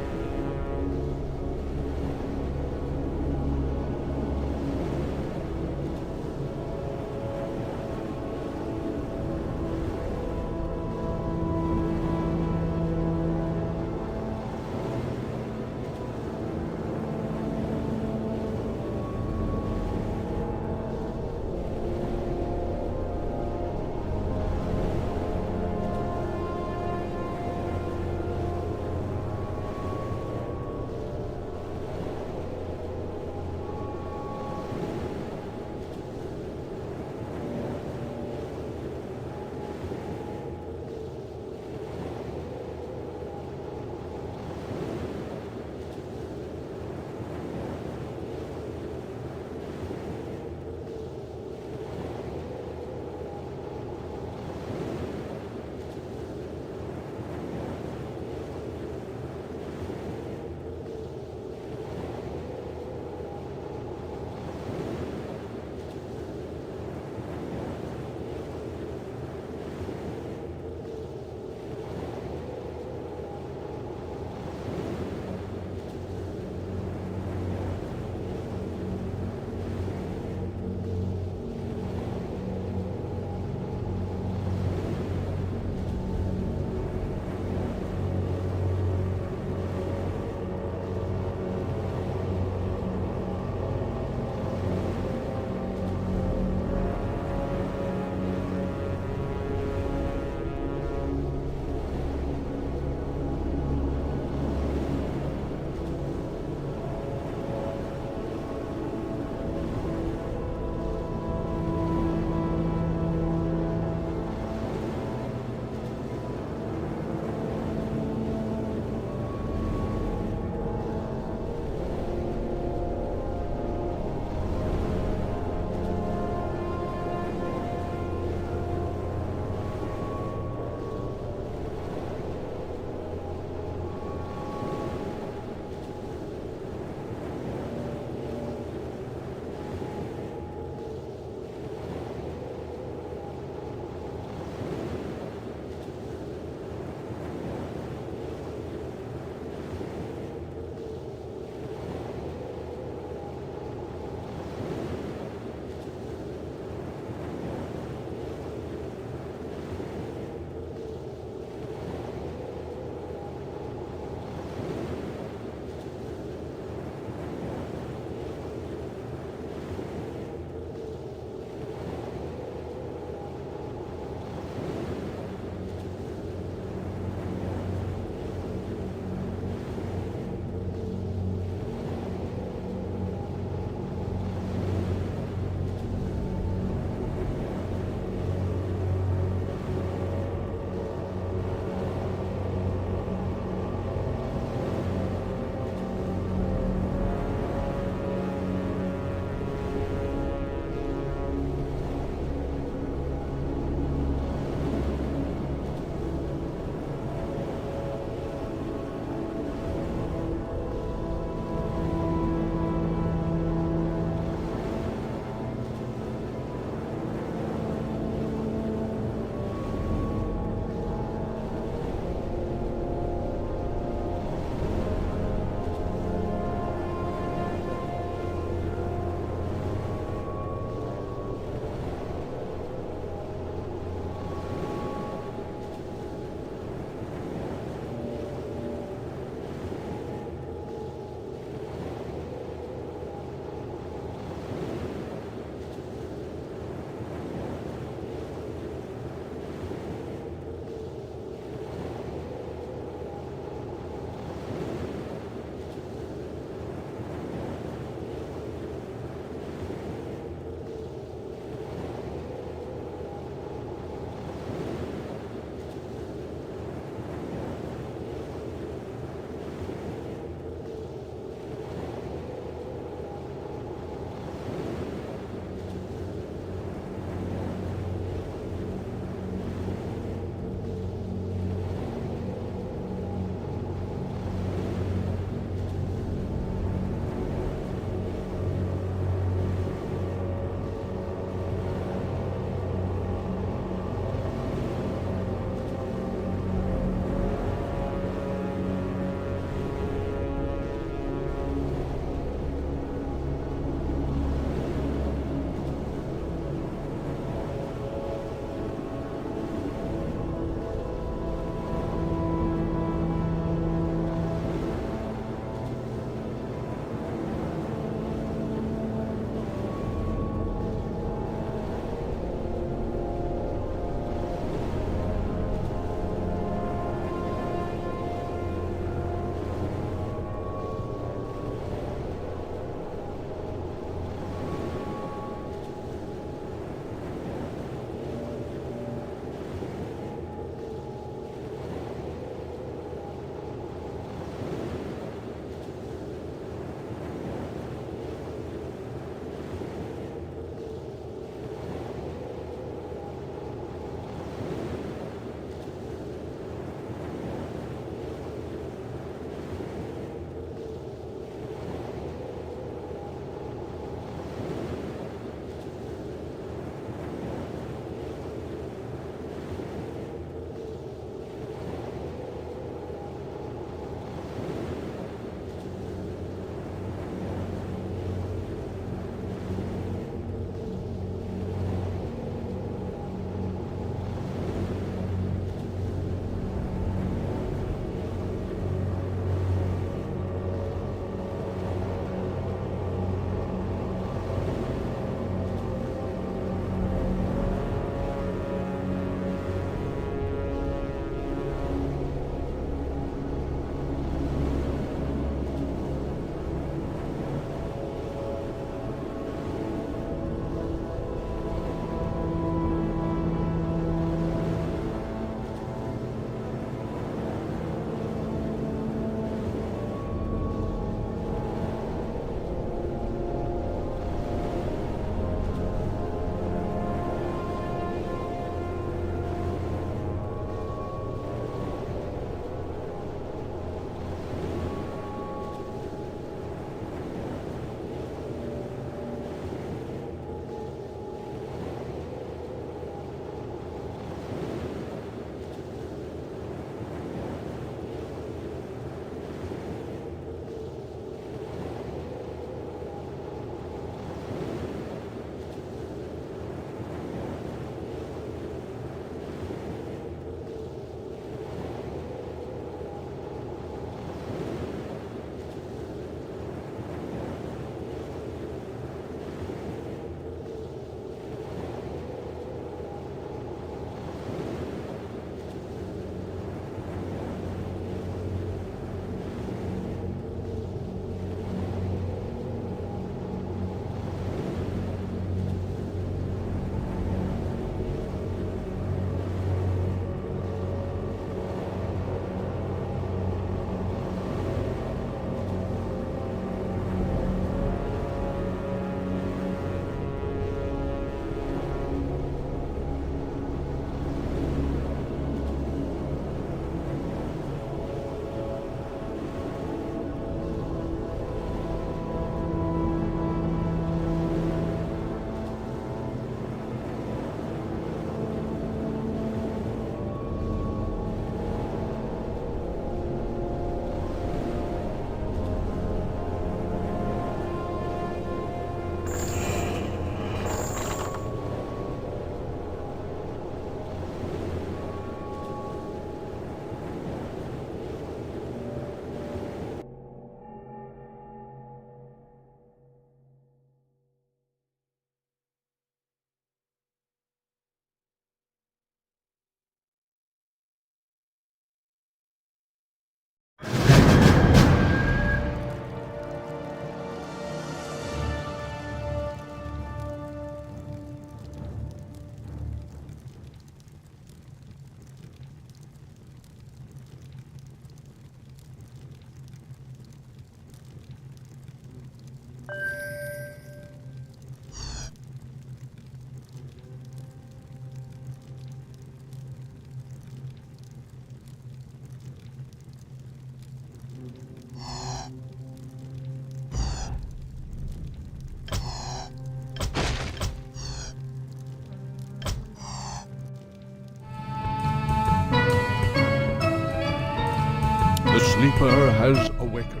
sleeper has awakened.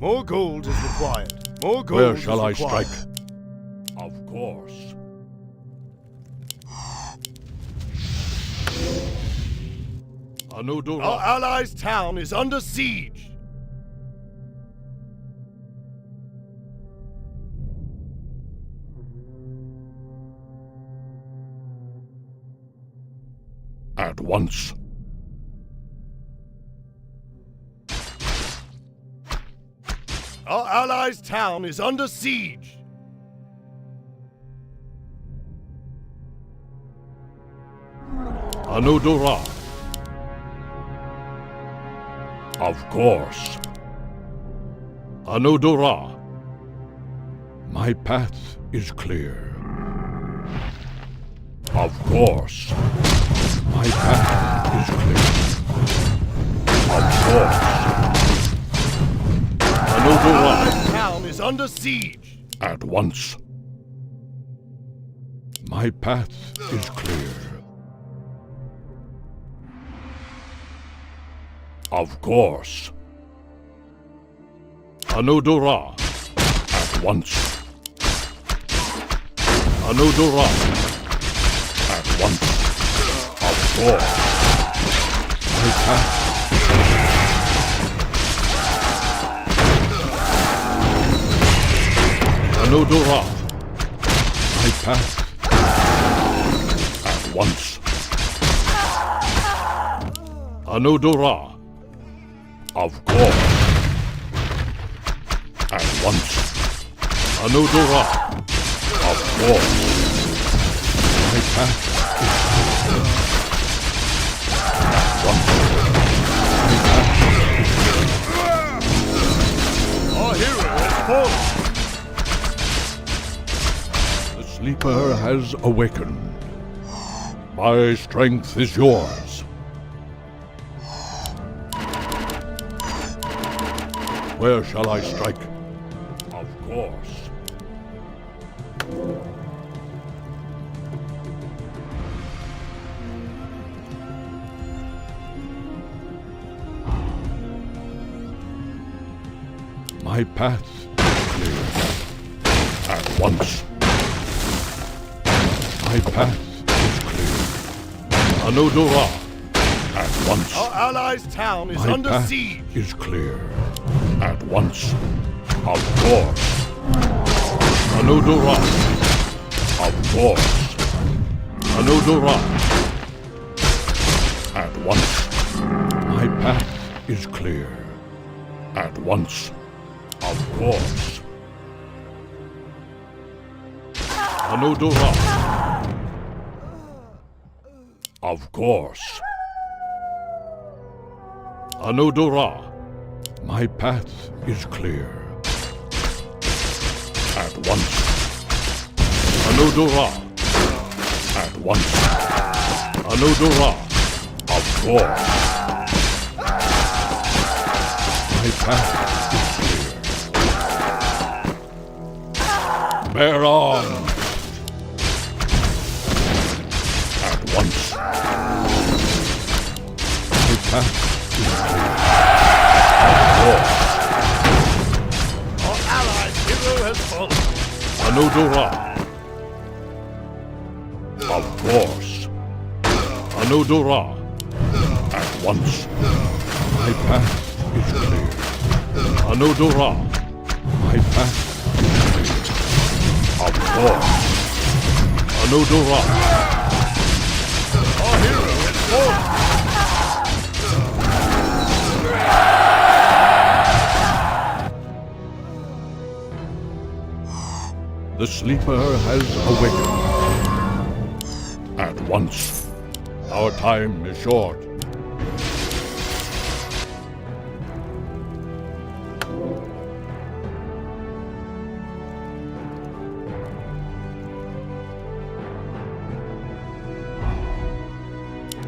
More gold is required. More gold Where is shall I required. strike? Of course. Anudura. Our allies' town is under siege. At once. Our allies' town is under siege. Anudura. Of course. Anudura. My path is clear. Of course. My path is clear. Of course. Anudura. Our town is under siege. At once. My path is clear. Of course. Anudura. At once. Anudura. At once. Of course. My path. Anudura. My path. At once. Anudura. Of course. At once. Anudura. Of course. My path is clear. At once. My path is clear. Our hero has fallen. The sleeper has awakened. My strength is yours. Where shall I strike? Of course. My path is clear. At once. My path is clear. Anudura. At once. Our allies' town is My under path siege. is clear. At once. Of course. Anudura. Of course. Anudura. At once. My path is clear. At once. Of course. Anudura. Of course. Anudura. My path is clear. At once. Anudura. At once. Anudura. Of course. My path is clear. Bear on. At once. My path is clear. Our allies' hero has fallen. Anudura. Of course. Anudura. At once. My path is clear. Anudura. My path is clear. Of course. Anudura. Our hero has fallen. The sleeper has awakened. At once. Our time is short.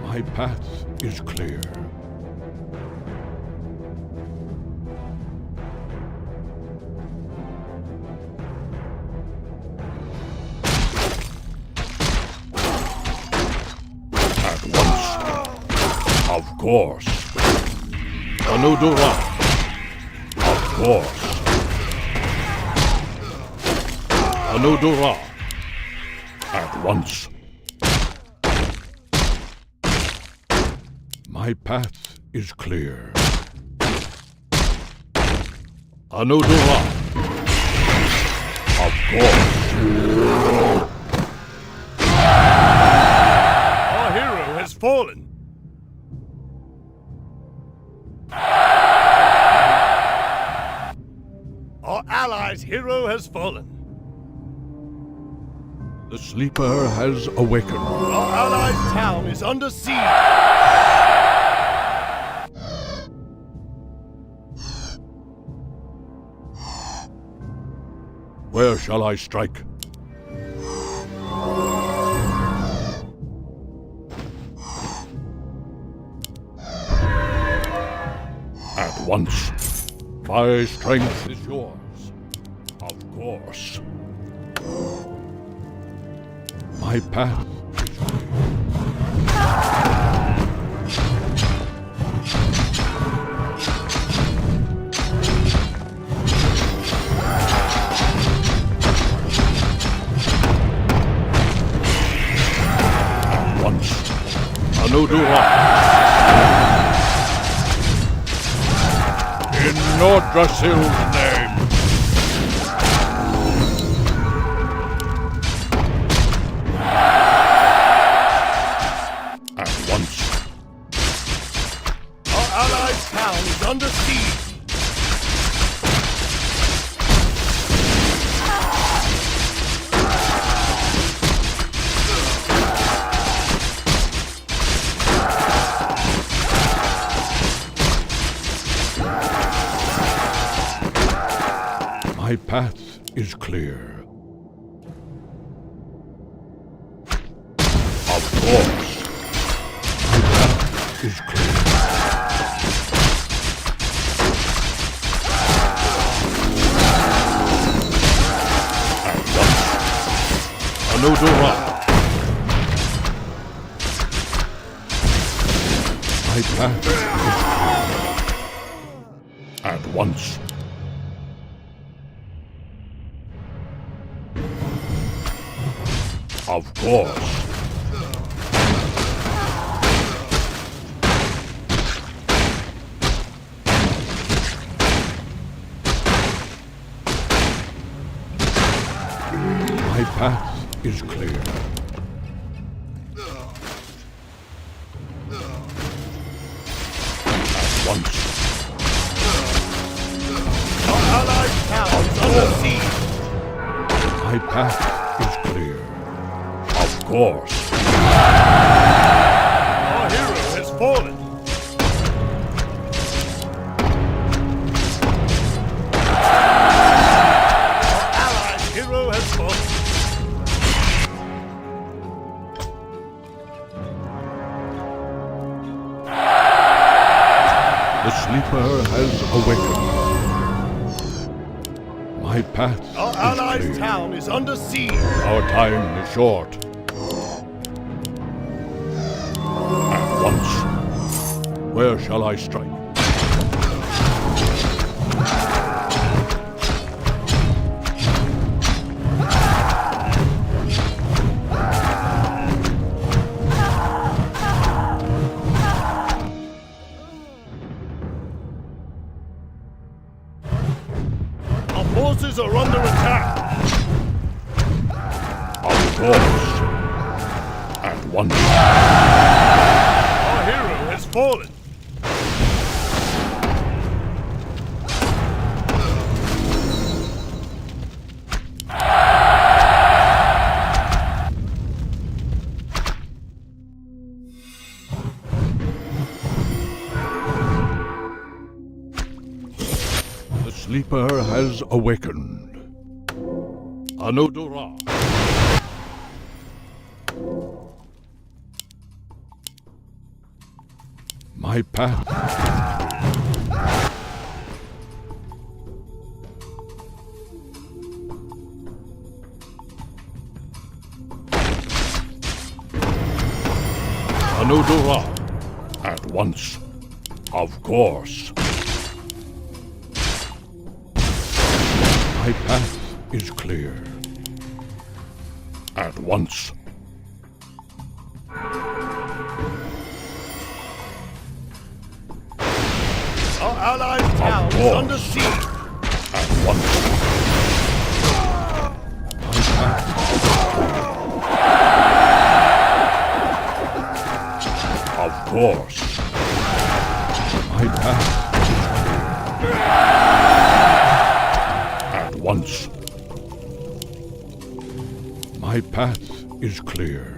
My path is clear. At once. course. Anudura. Of course. Anudura. At once. My path is clear. Anudura. Of course. Our hero has fallen. Our allies' hero has fallen. The sleeper has awakened. Our allies' town is under siege. Where shall I strike? At once. My strength is yours. Of course. My path is clear. At once. Anudura. In Nordrasil's name. At once. Our allies' town is under siege. My path is clear. Of course. My path is clear. At once. Anudura. My path is clear. At once. Of course. My path is clear. At once. Our allies' town is under siege. My path is clear. Of course. Our hero has fallen. Our allies' hero has fallen. The sleeper has awakened. My path Our is allies' clear. town is under siege. Our time is short. At once. Where shall I strike? Our forces are under attack. Of course. At once. Our hero has fallen. The sleeper has awakened. Anudura. My path. Anudura. At once. Of course. My path is clear. At once. Our allies' town is under siege. At once. My path. Of course. My path. At once. My path is clear.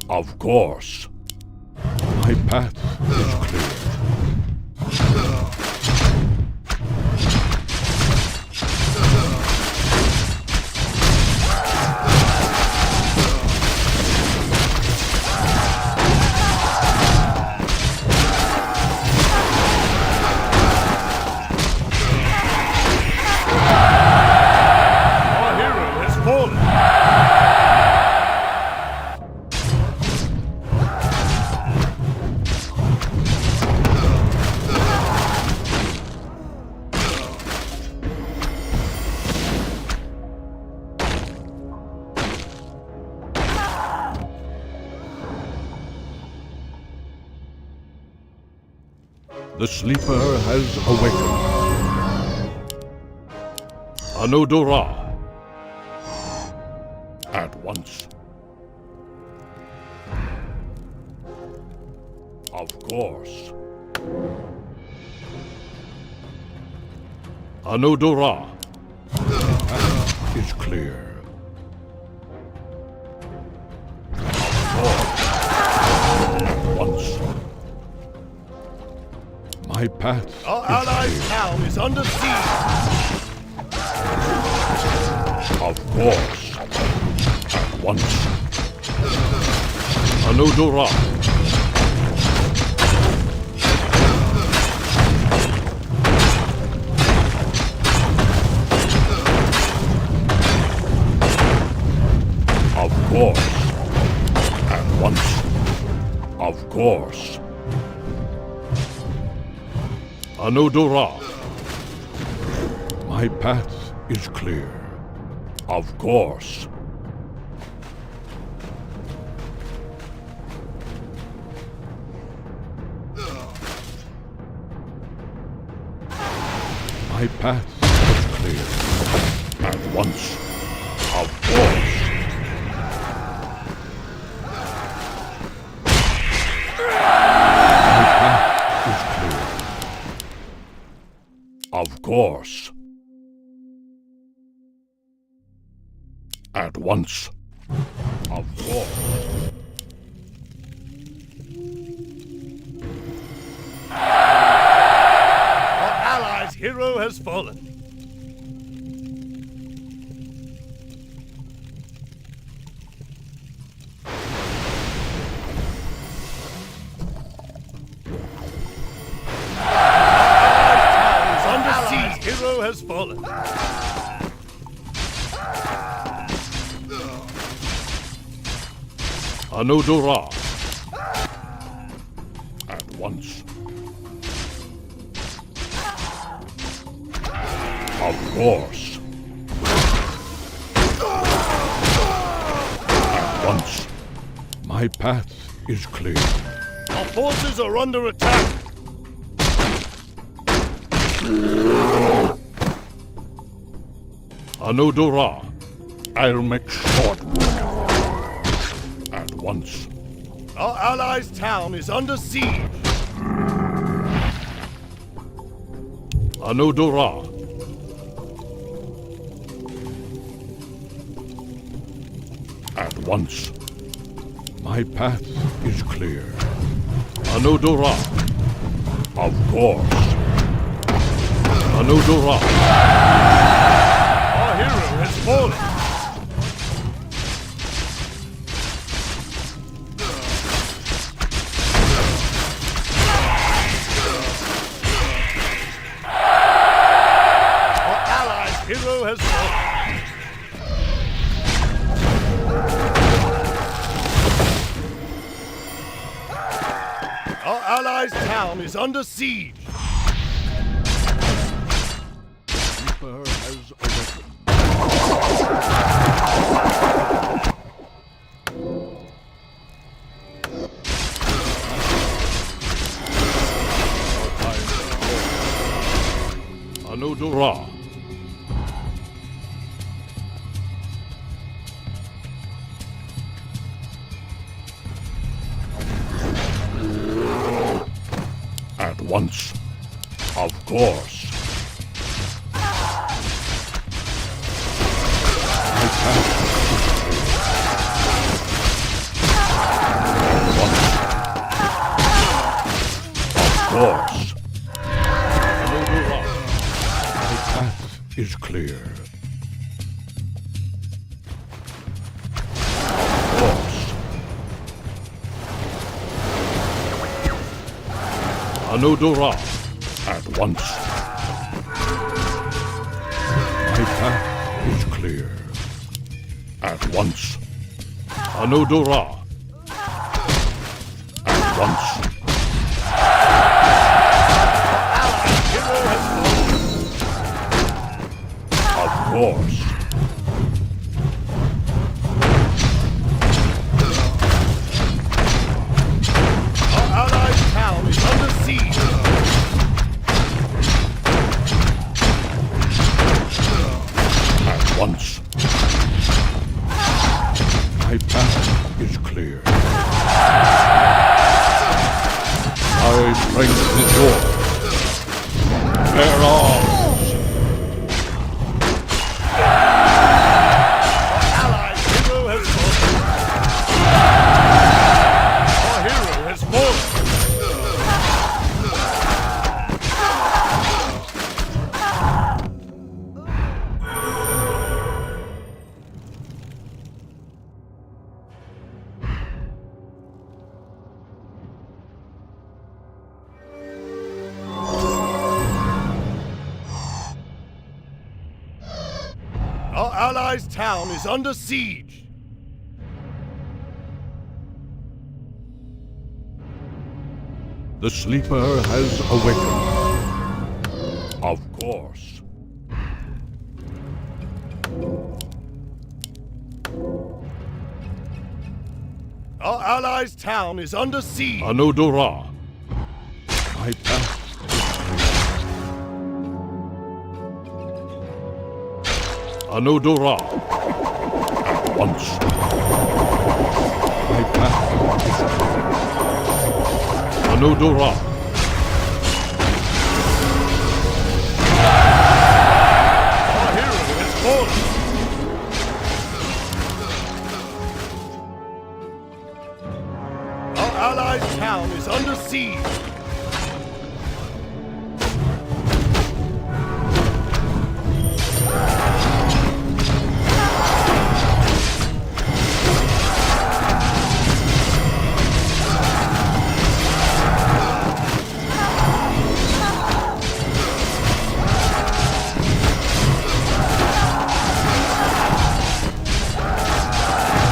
Of course. My path is clear. Our hero has fallen. The sleeper has awakened. Anodora. At once. Of course. Anodora. The path is clear. Of course. At once. My path Our is allies' clear. town is under siege. Of course. At once. Anodora. Of course. At once. Of course. Anodora. My path is clear. Of course. My path is clear. At once. Of course. My path is clear. Of course. At once. Of course. Our allies' hero has fallen. Hero has fallen. Anodora. At once. Of course. At once. My path is clear. Our forces are under attack. Anodora. I'll make short work of it. At once. Our allies' town is under siege. Anodora. At once. My path is clear. Anodora. Of course. Anodora. Our hero has fallen. town is under siege. Reaper has awakened. Anodora. At once. Of course. Of course. My path is clear. Of course. Anodora. At once. My path is clear. At once. Anodora. At once. Of course. Our allied town is under siege. At once. My path is clear. My strength is yours. Bear arms. Allied hero has fallen. Our hero has fallen. Our allies' town is under siege. The sleeper has awakened. Of course. Our allies' town is under siege. Anodora. My path is clear. Anodora. At once. My path is clear. Anodora. Our hero has fallen. Our allies' town is under siege.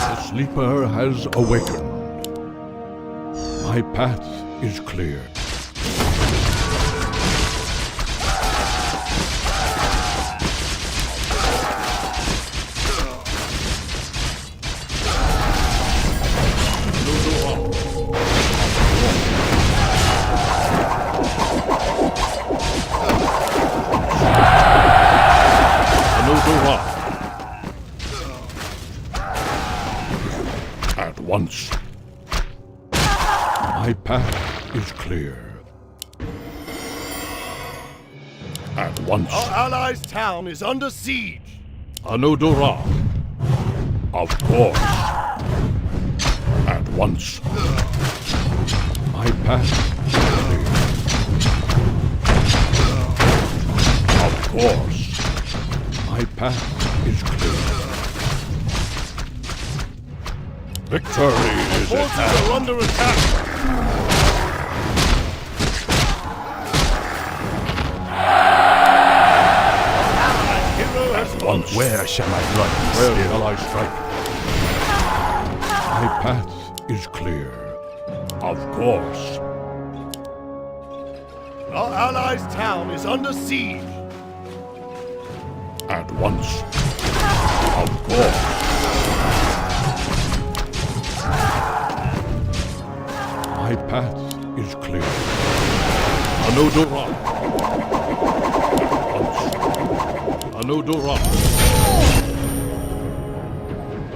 The sleeper has awakened. My path is clear. Anodora. At once. My path is clear. At once. Our allies' town is under siege. Anodora. Of course. At once. My path is clear. Of course. My path is clear. Victory is at Forces hand. are under attack. Allied hero has fallen. Where shall I run? Where shall I strike? My path is clear. Of course. Our allies' town is under siege. At once. Of course. My path is clear. Anodora. Anodora.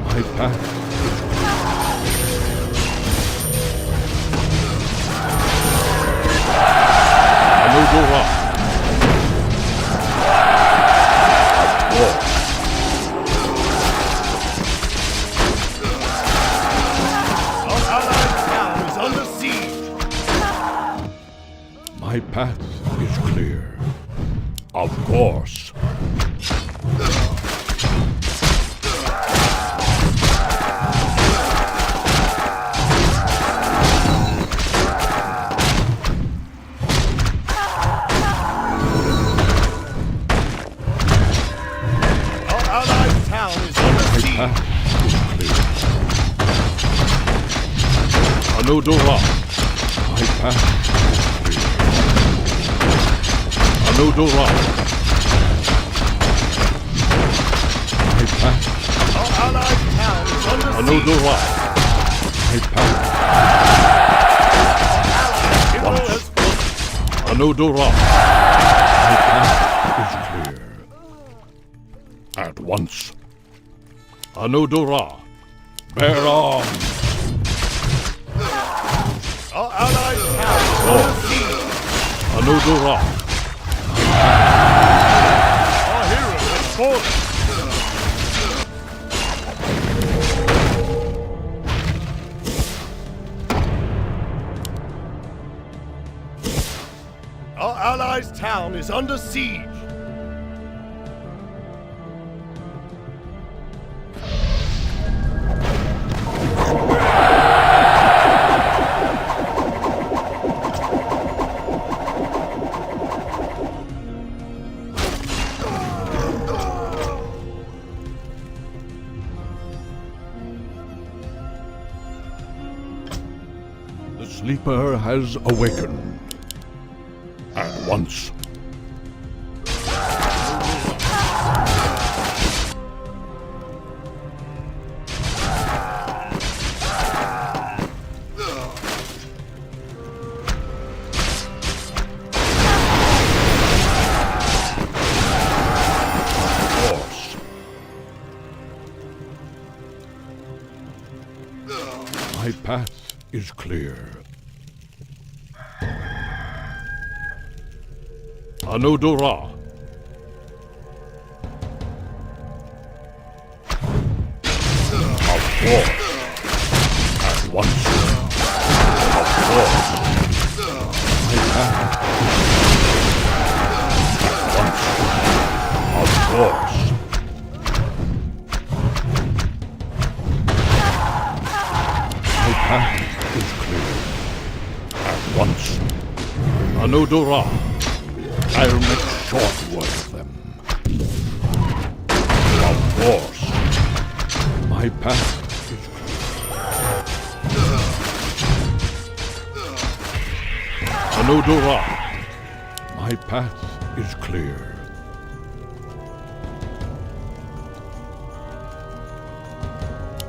My path is clear. Anodora. Our allies' town is under siege. My path is clear. Of course. Our allies' town is under My siege. path is clear. Anodora. My path is clear. Anodora. My path. Our allies' town is under siege. Anodora. My path. Hero Once. has fallen. Anodora. My path is clear. At once. Anodora. Bear arms. Our allies' town is under siege. Anodora. Our hero has fallen. Our allies' town is under siege. The sleeper has awakened. At once. Force. My path is clear. Anodora. Of course. At once. Of course. My path. At once. Of course. My path is clear. At once. Anodora. I'll make short work of them. Of course. My path is clear. Anodora. My path is clear.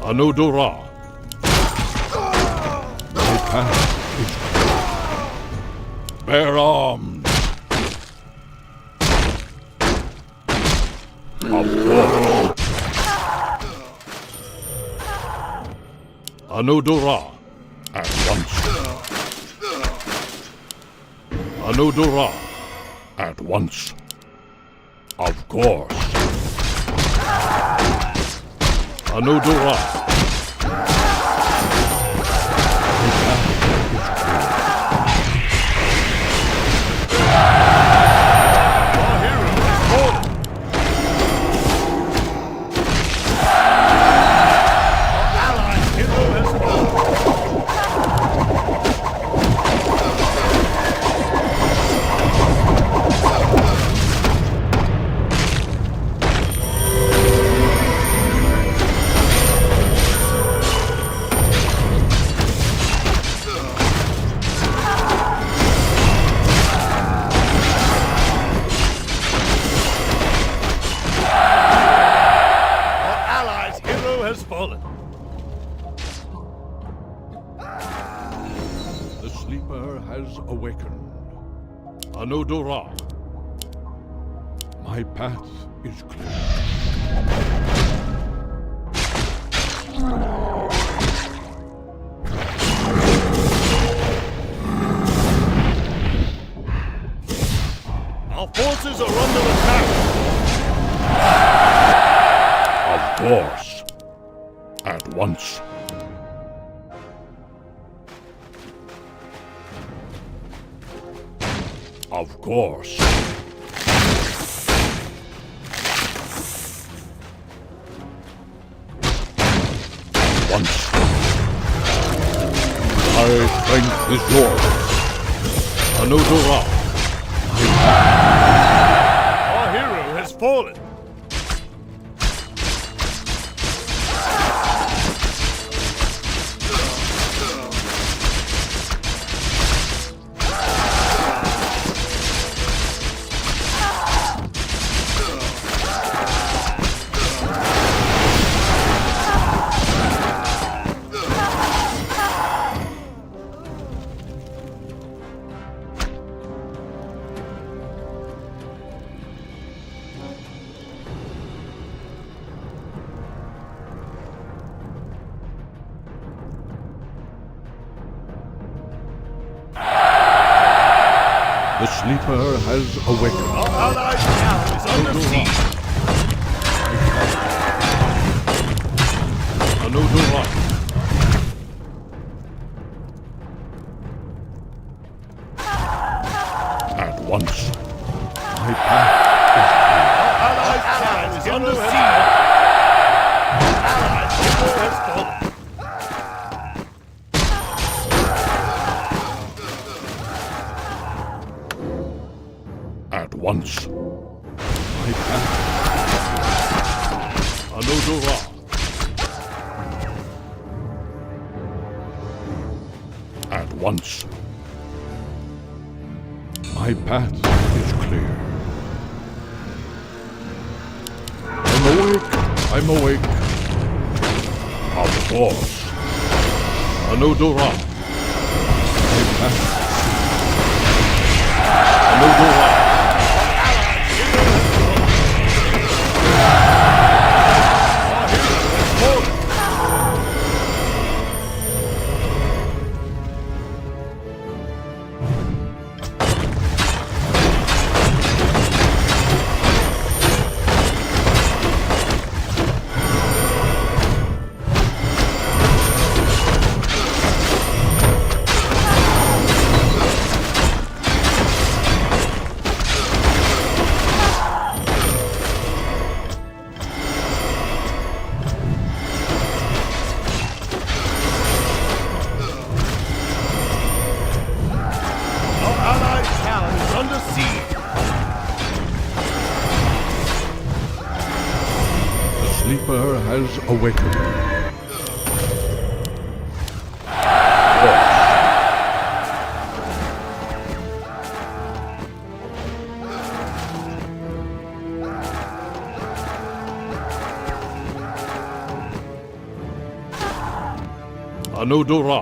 Anodora. My path is clear. Bear arms. Of course. Anodora. At once. Anodora. At once. Of course. Anodora. My path is clear. Our hero has fallen. Our allies' hero has fallen. Anodora. My path is clear. Our forces are under attack. Of course. At once. Of course. Once. My strength is yours. Anodora. Our hero has fallen. The sleeper has awakened. Our allied town is under siege. Anodora. At once. My path is clear. Our allied town is under siege. Our allied hero has fallen. At once. My path. Anodora. At once. My path is clear. I'm awake. I'm awake. Of course. Anodora. My path. Anodora. Sleeper has awakened. Anodora.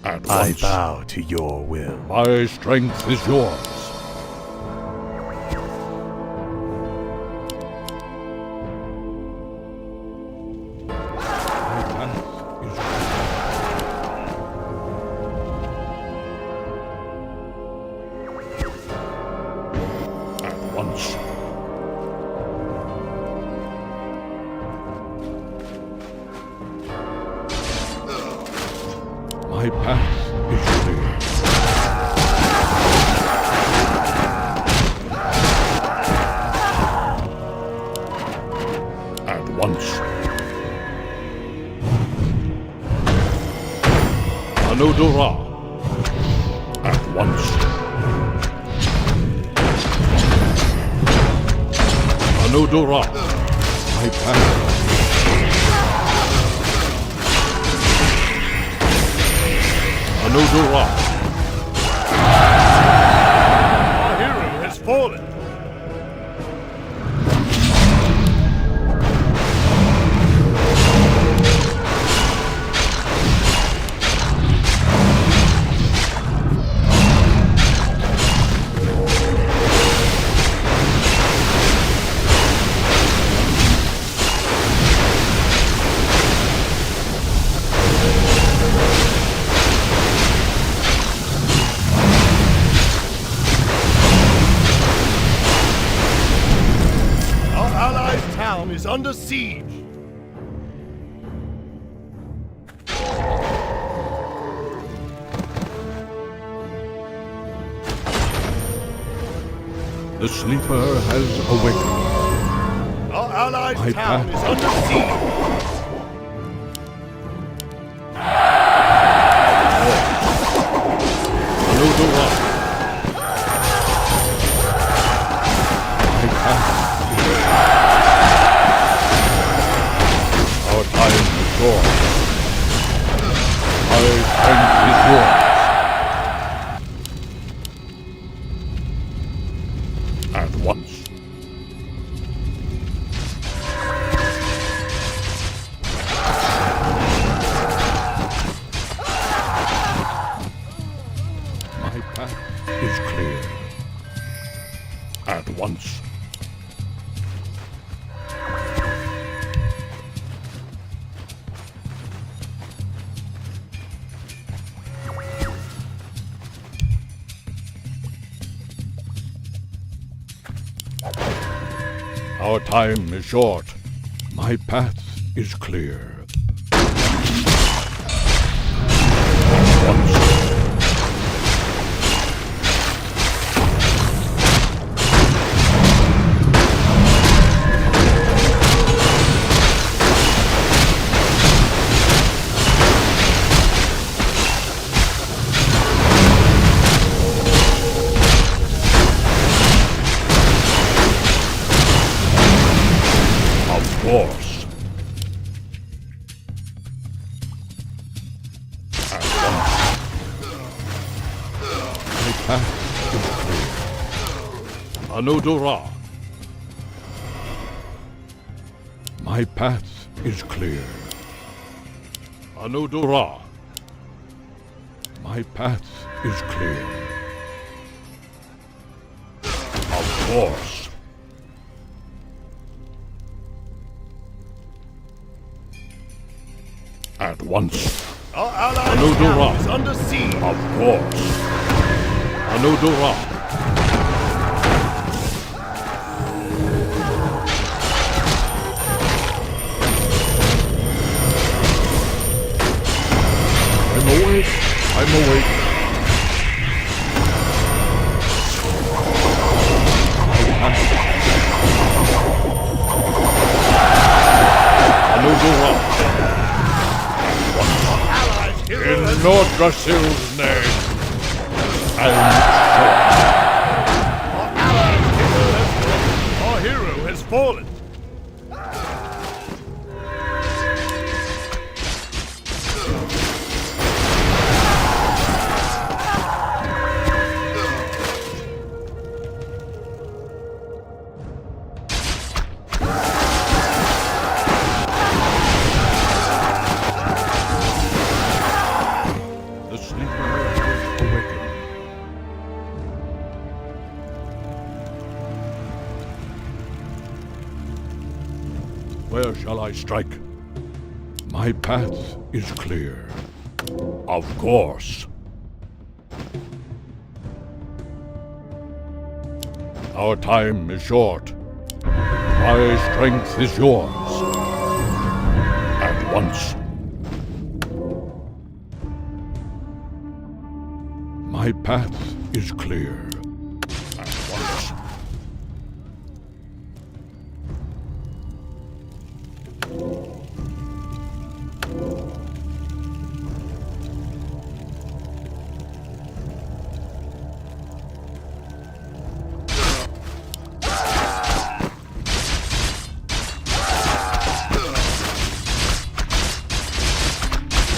At I once. bow to your will. My strength is yours. Once. My path is clear. At once. Anodora. At once. Anodora. My path. Anodora. Our hero has fallen. is under siege. The sleeper has awakened. Our allied My town path. is under siege. Anodora. My path. Our time is short. My strength is yours. At once. My path is clear. At once. Our time is short. My path is clear. Once. Of course. At once. My path is clear. Anodora. My path is clear. Anodora. My path is clear. Of course. At once. Our allied Anodora. town is under siege. Of course. Anodora. I'm awake. I'm awake. Anodora. Allies hero In has Nordrasil's name, I'm Our hero has fallen. the sleeper is awakened. Where shall I strike? My path is clear. Of course. Our time is short. My strength is yours. At once. My path is clear. At once.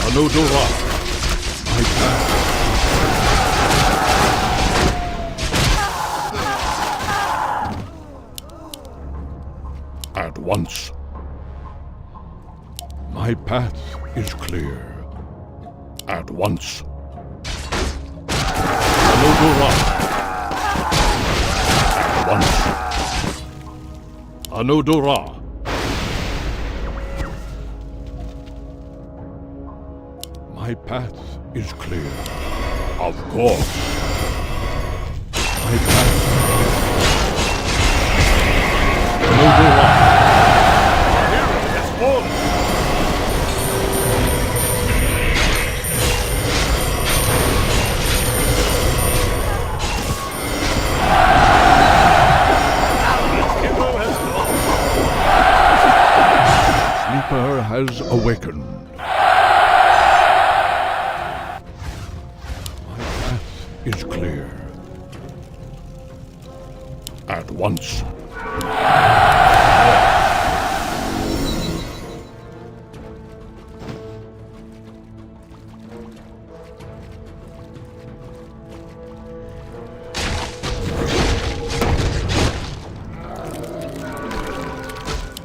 Anodora. My path. At once. My path is clear. At once. Anodora. At once. Anodora. My path is clear. Of course. My path is clear. Anodora. At once.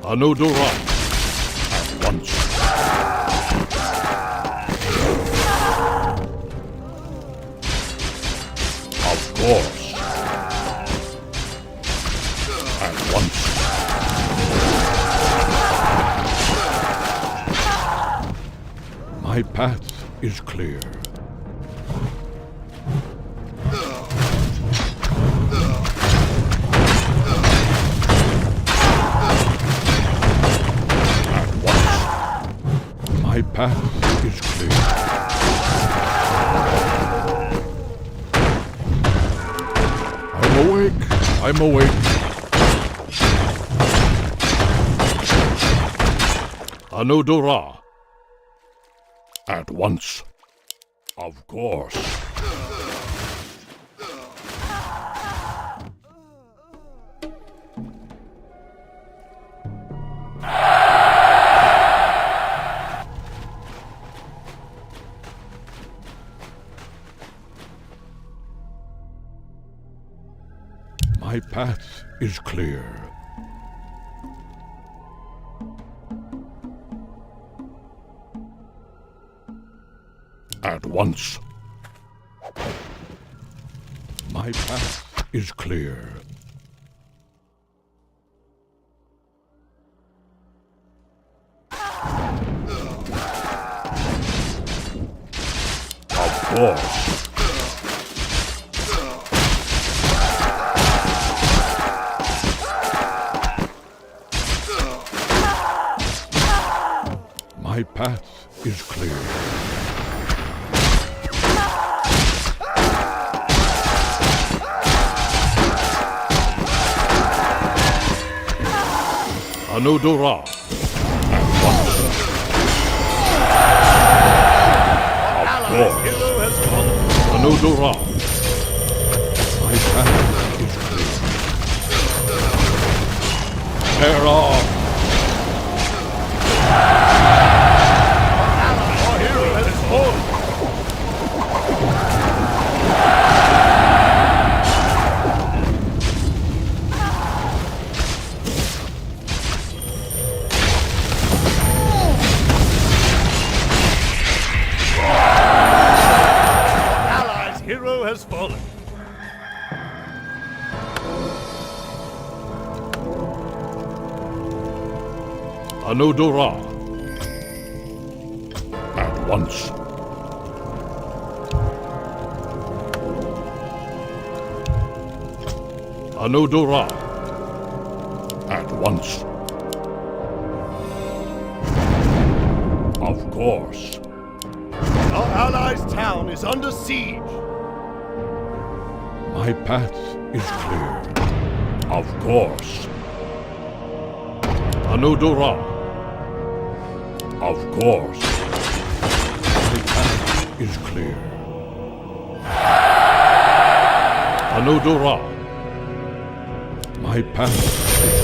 Anodora. At once. Of course. At once. My path is clear. My path is clear. I'm awake. I'm awake. Anodora. At once. Of course. My path is clear. At once. My path is clear. Of course. My path is clear. Anodora. At once. Of course. Hero has fallen. Anodora. My path is clear. Tear off. Our hero has fallen. Allies' hero has fallen. Anodora. At once. Anodora. At once. Of course. Our allies' town is under siege. My path is clear. Of course. Anodora. Of course. My path is clear. Anodora. My path is clear.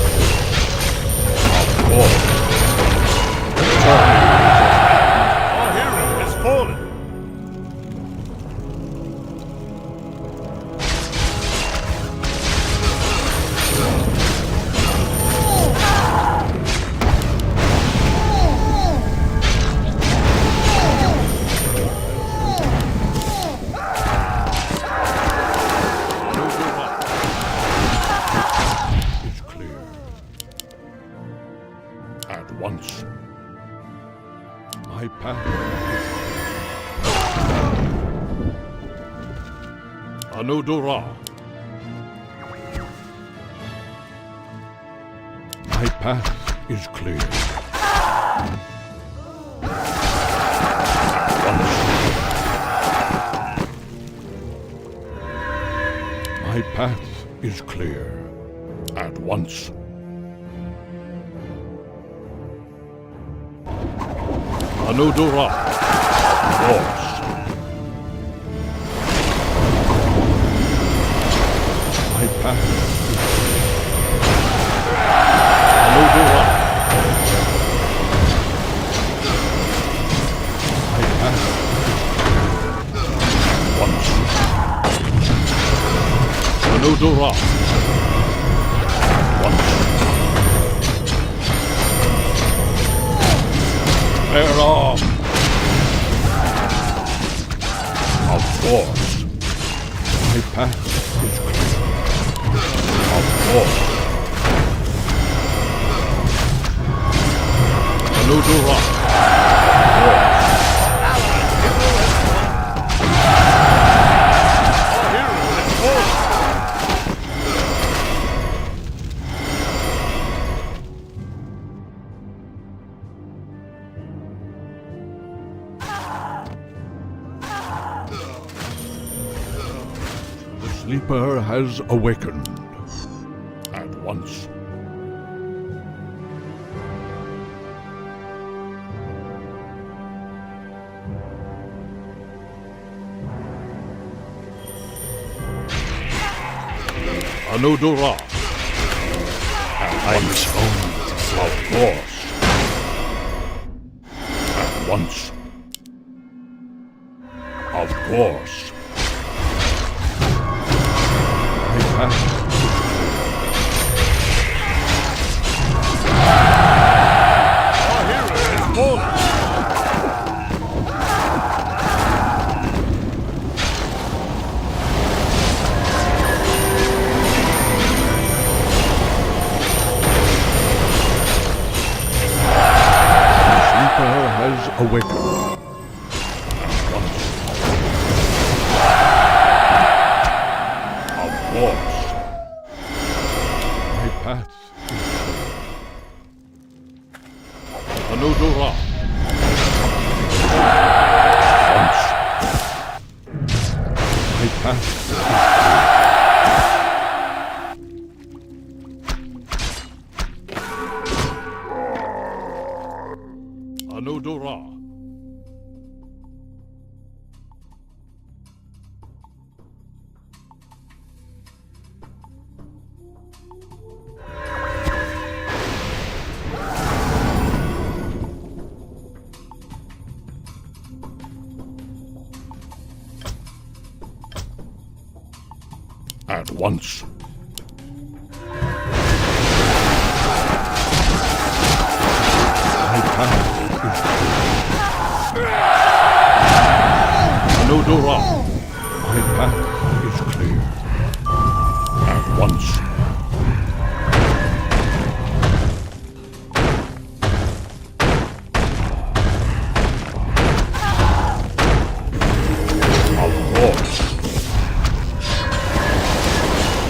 Of course. Our hero has fallen. Is clear. At once. My path is clear. Anodora. My path is clear. My path is clear. At once. Anodora. Force. My path is clear. Anodora. Bear off. Of course. My path is clear. Of course. Anodora. The sleeper has awakened. At once. Anodora. I'm shown to say. Of course. At once. Of course. Our hero is fallen. Has awakened. Of course. My path is clear. Anodora. Once. My path is clear. Anodora. At once. My path is clear. Anodora. My path is clear. At once. Of course.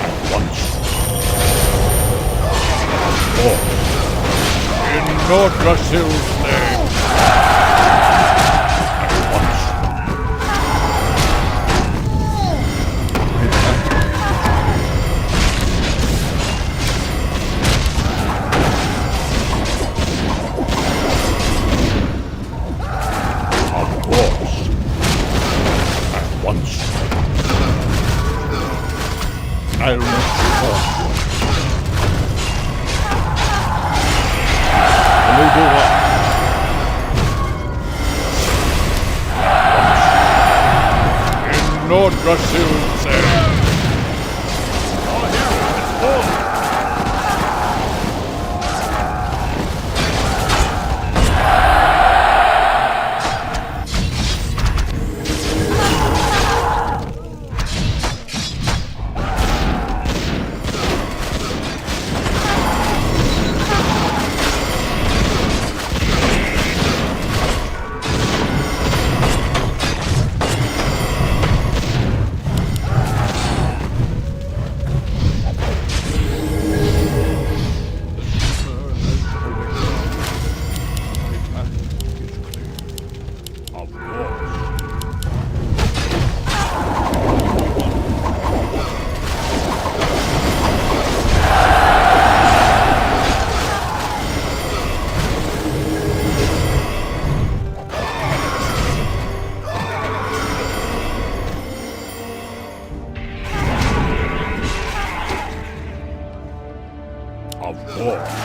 At once. Of course. In Nordrasil's name. At once. My path is clear. Of course. At once. I'll not force you. Anodora. In Nordrasil's name. Our hero is fallen. Of course.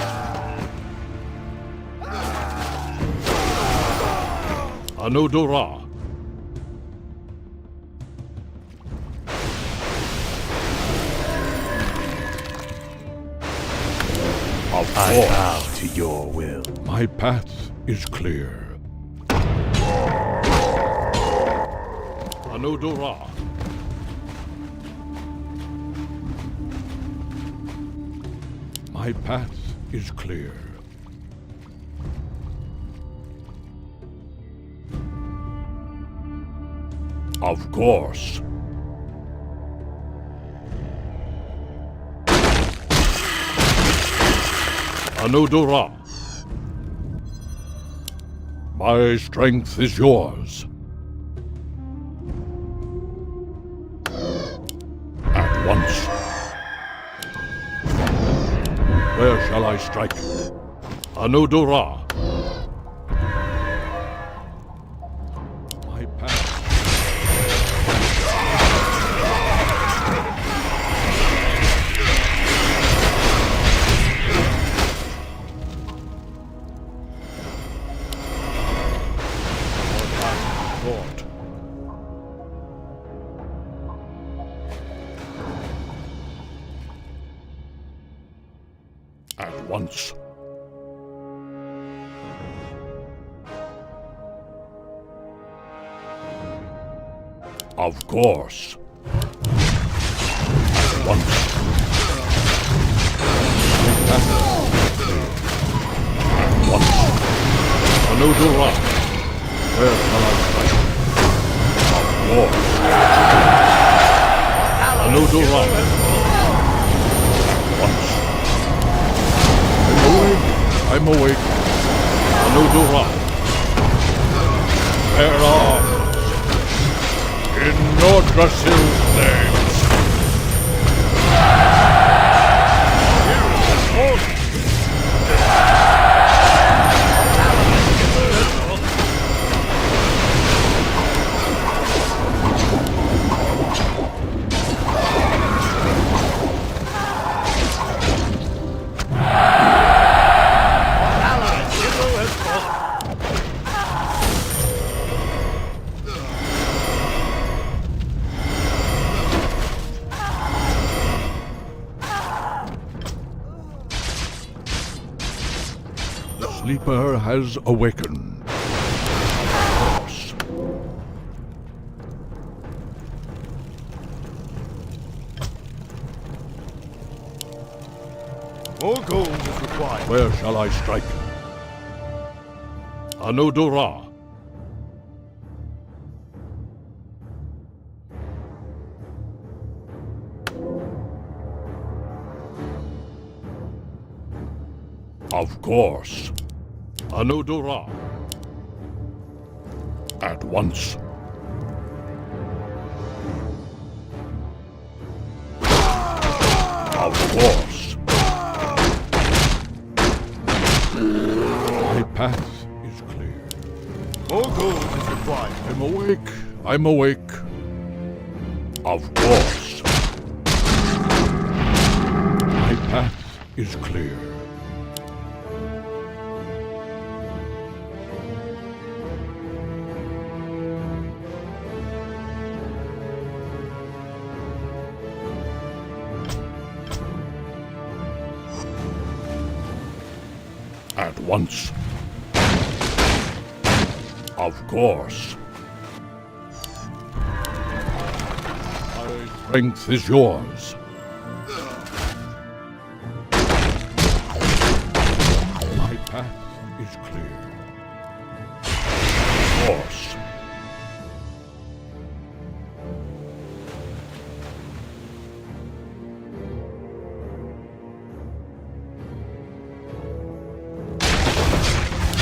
Anodora. I bow to your will. My path is clear. Anodora. My path is clear. Of course. Anodora. My strength is yours. At once. Where shall I strike? Anodora. My path. Thought. At once. Of course. At once. At once. Anodora. Where shall I strike? Of course. Anodora. Once. I'm awake. Anodora. Bear arms. In Nordrassil's name. Sleeper has awakened. More gold is required. Where shall I strike? Anodora. Of course. Anodora. At once. Of course. My path is clear. More gold is required. I'm awake. I'm awake. Of course. My path is clear. At once. Of course. My strength is yours. My path is clear. Of course.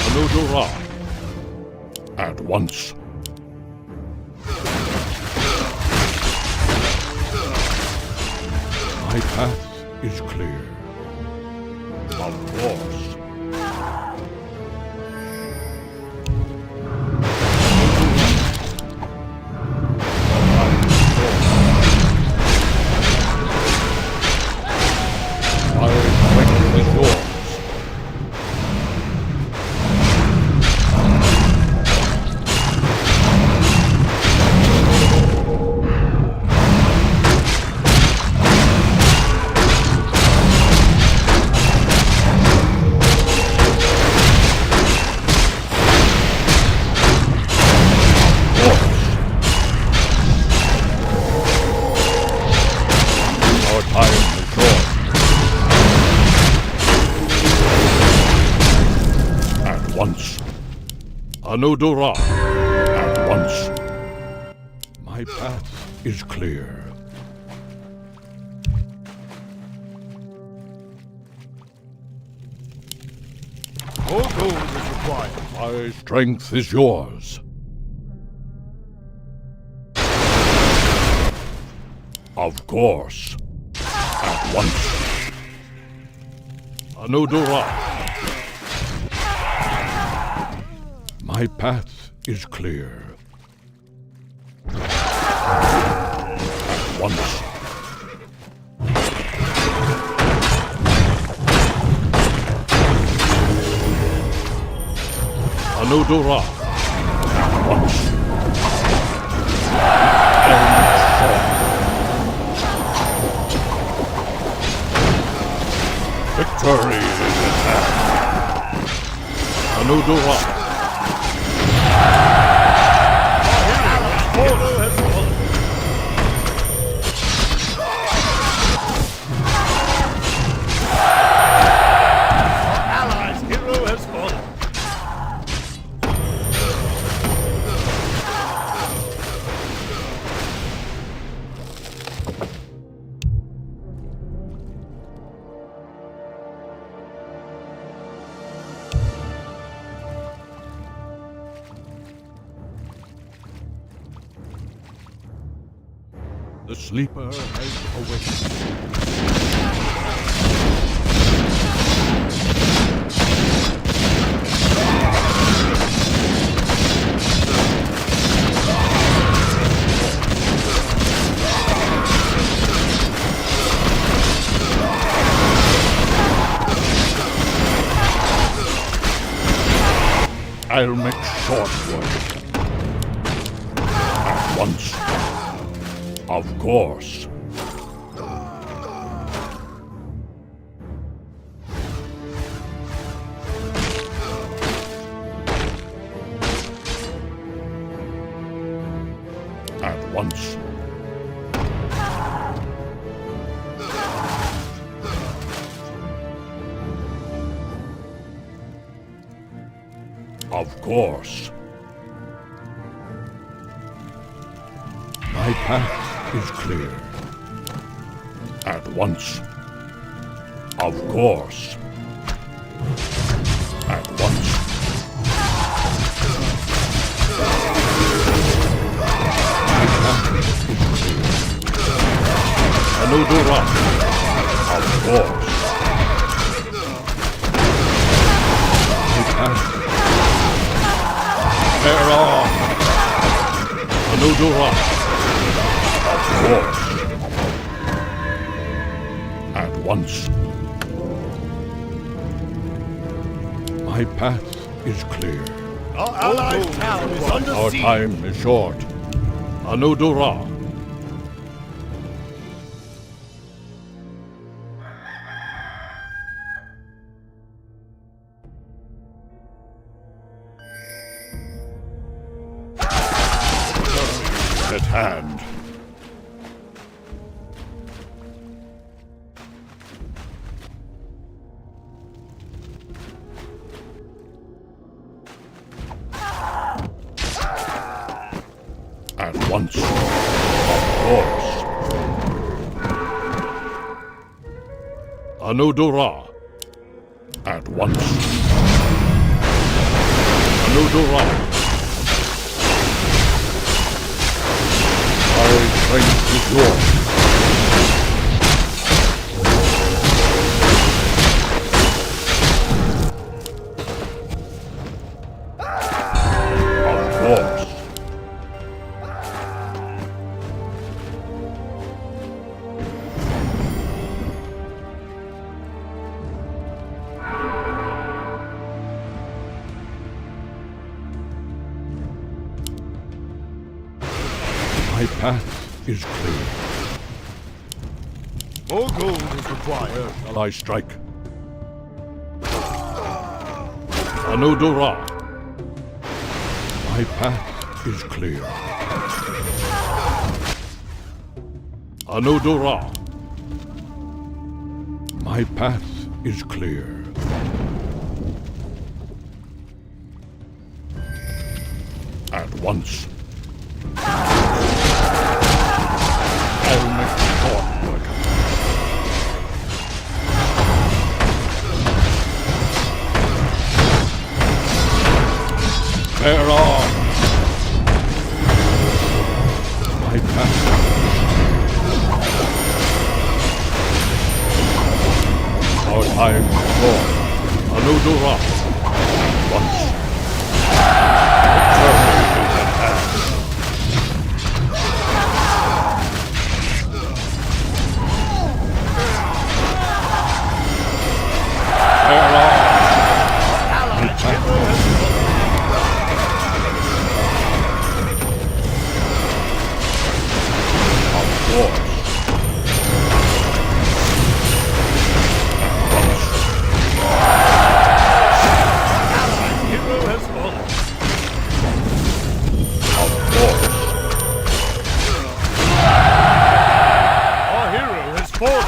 Anodora. At once. My path is clear. Of course. My strength is yours. once. Anodora. At once. My path is clear. More gold is required. My strength is yours. Of course. At once. Anodora. My path is clear. At once. Anodora. At once. Victory is at hand. Anodora. Hero has fallen. Allies' hero has fallen. The sleeper has awakened. I'll make short work. At once. Of course. At once. Of course. My path is clear. At once. Of course. At once. Anodora. Of course. My path. Bear on. Anodora. Of course. At once. My path is clear. Our allied town is under Our siege. time is short. Anodora. At hand. At once. Of course. Anodora. At once. Anodora. My strength is yours. Of course. My path is clear. More gold is required. Where shall I strike? Anodora. My path is clear. Anodora. My path is clear. At once. I'll make the short work. Bear on! My master. Our time is gone. Anudura. Once. Eternity is at hand. Bear on! Allied hero has Of course. Hero has fallen. Of course. Our hero has fallen.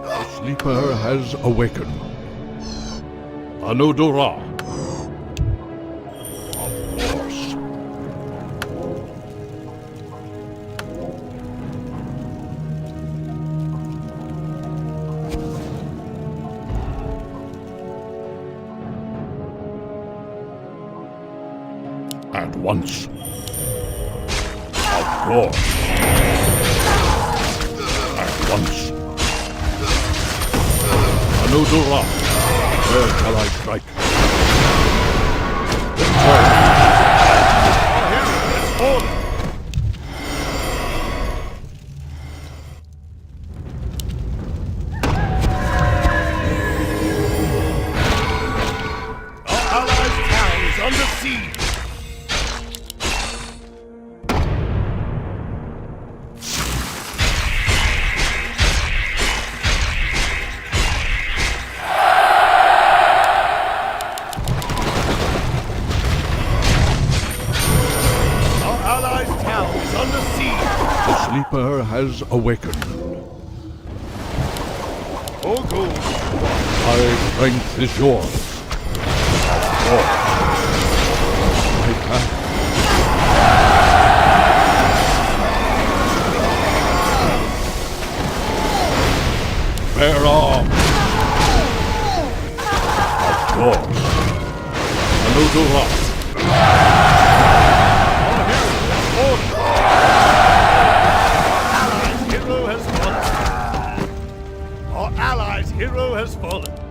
The sleeper has awakened. Anudura. Of course. At once. Of course. At once. Anudura. Where shall I strike? Return. Our hero has fallen. Our allies' town is under siege. Our allies' town is under siege. The sleeper has awakened. All gold. My strength is yours. Of course. My path. Bear arms. Of course. Anudura. Our hero has fallen. Our allies' hero has fallen.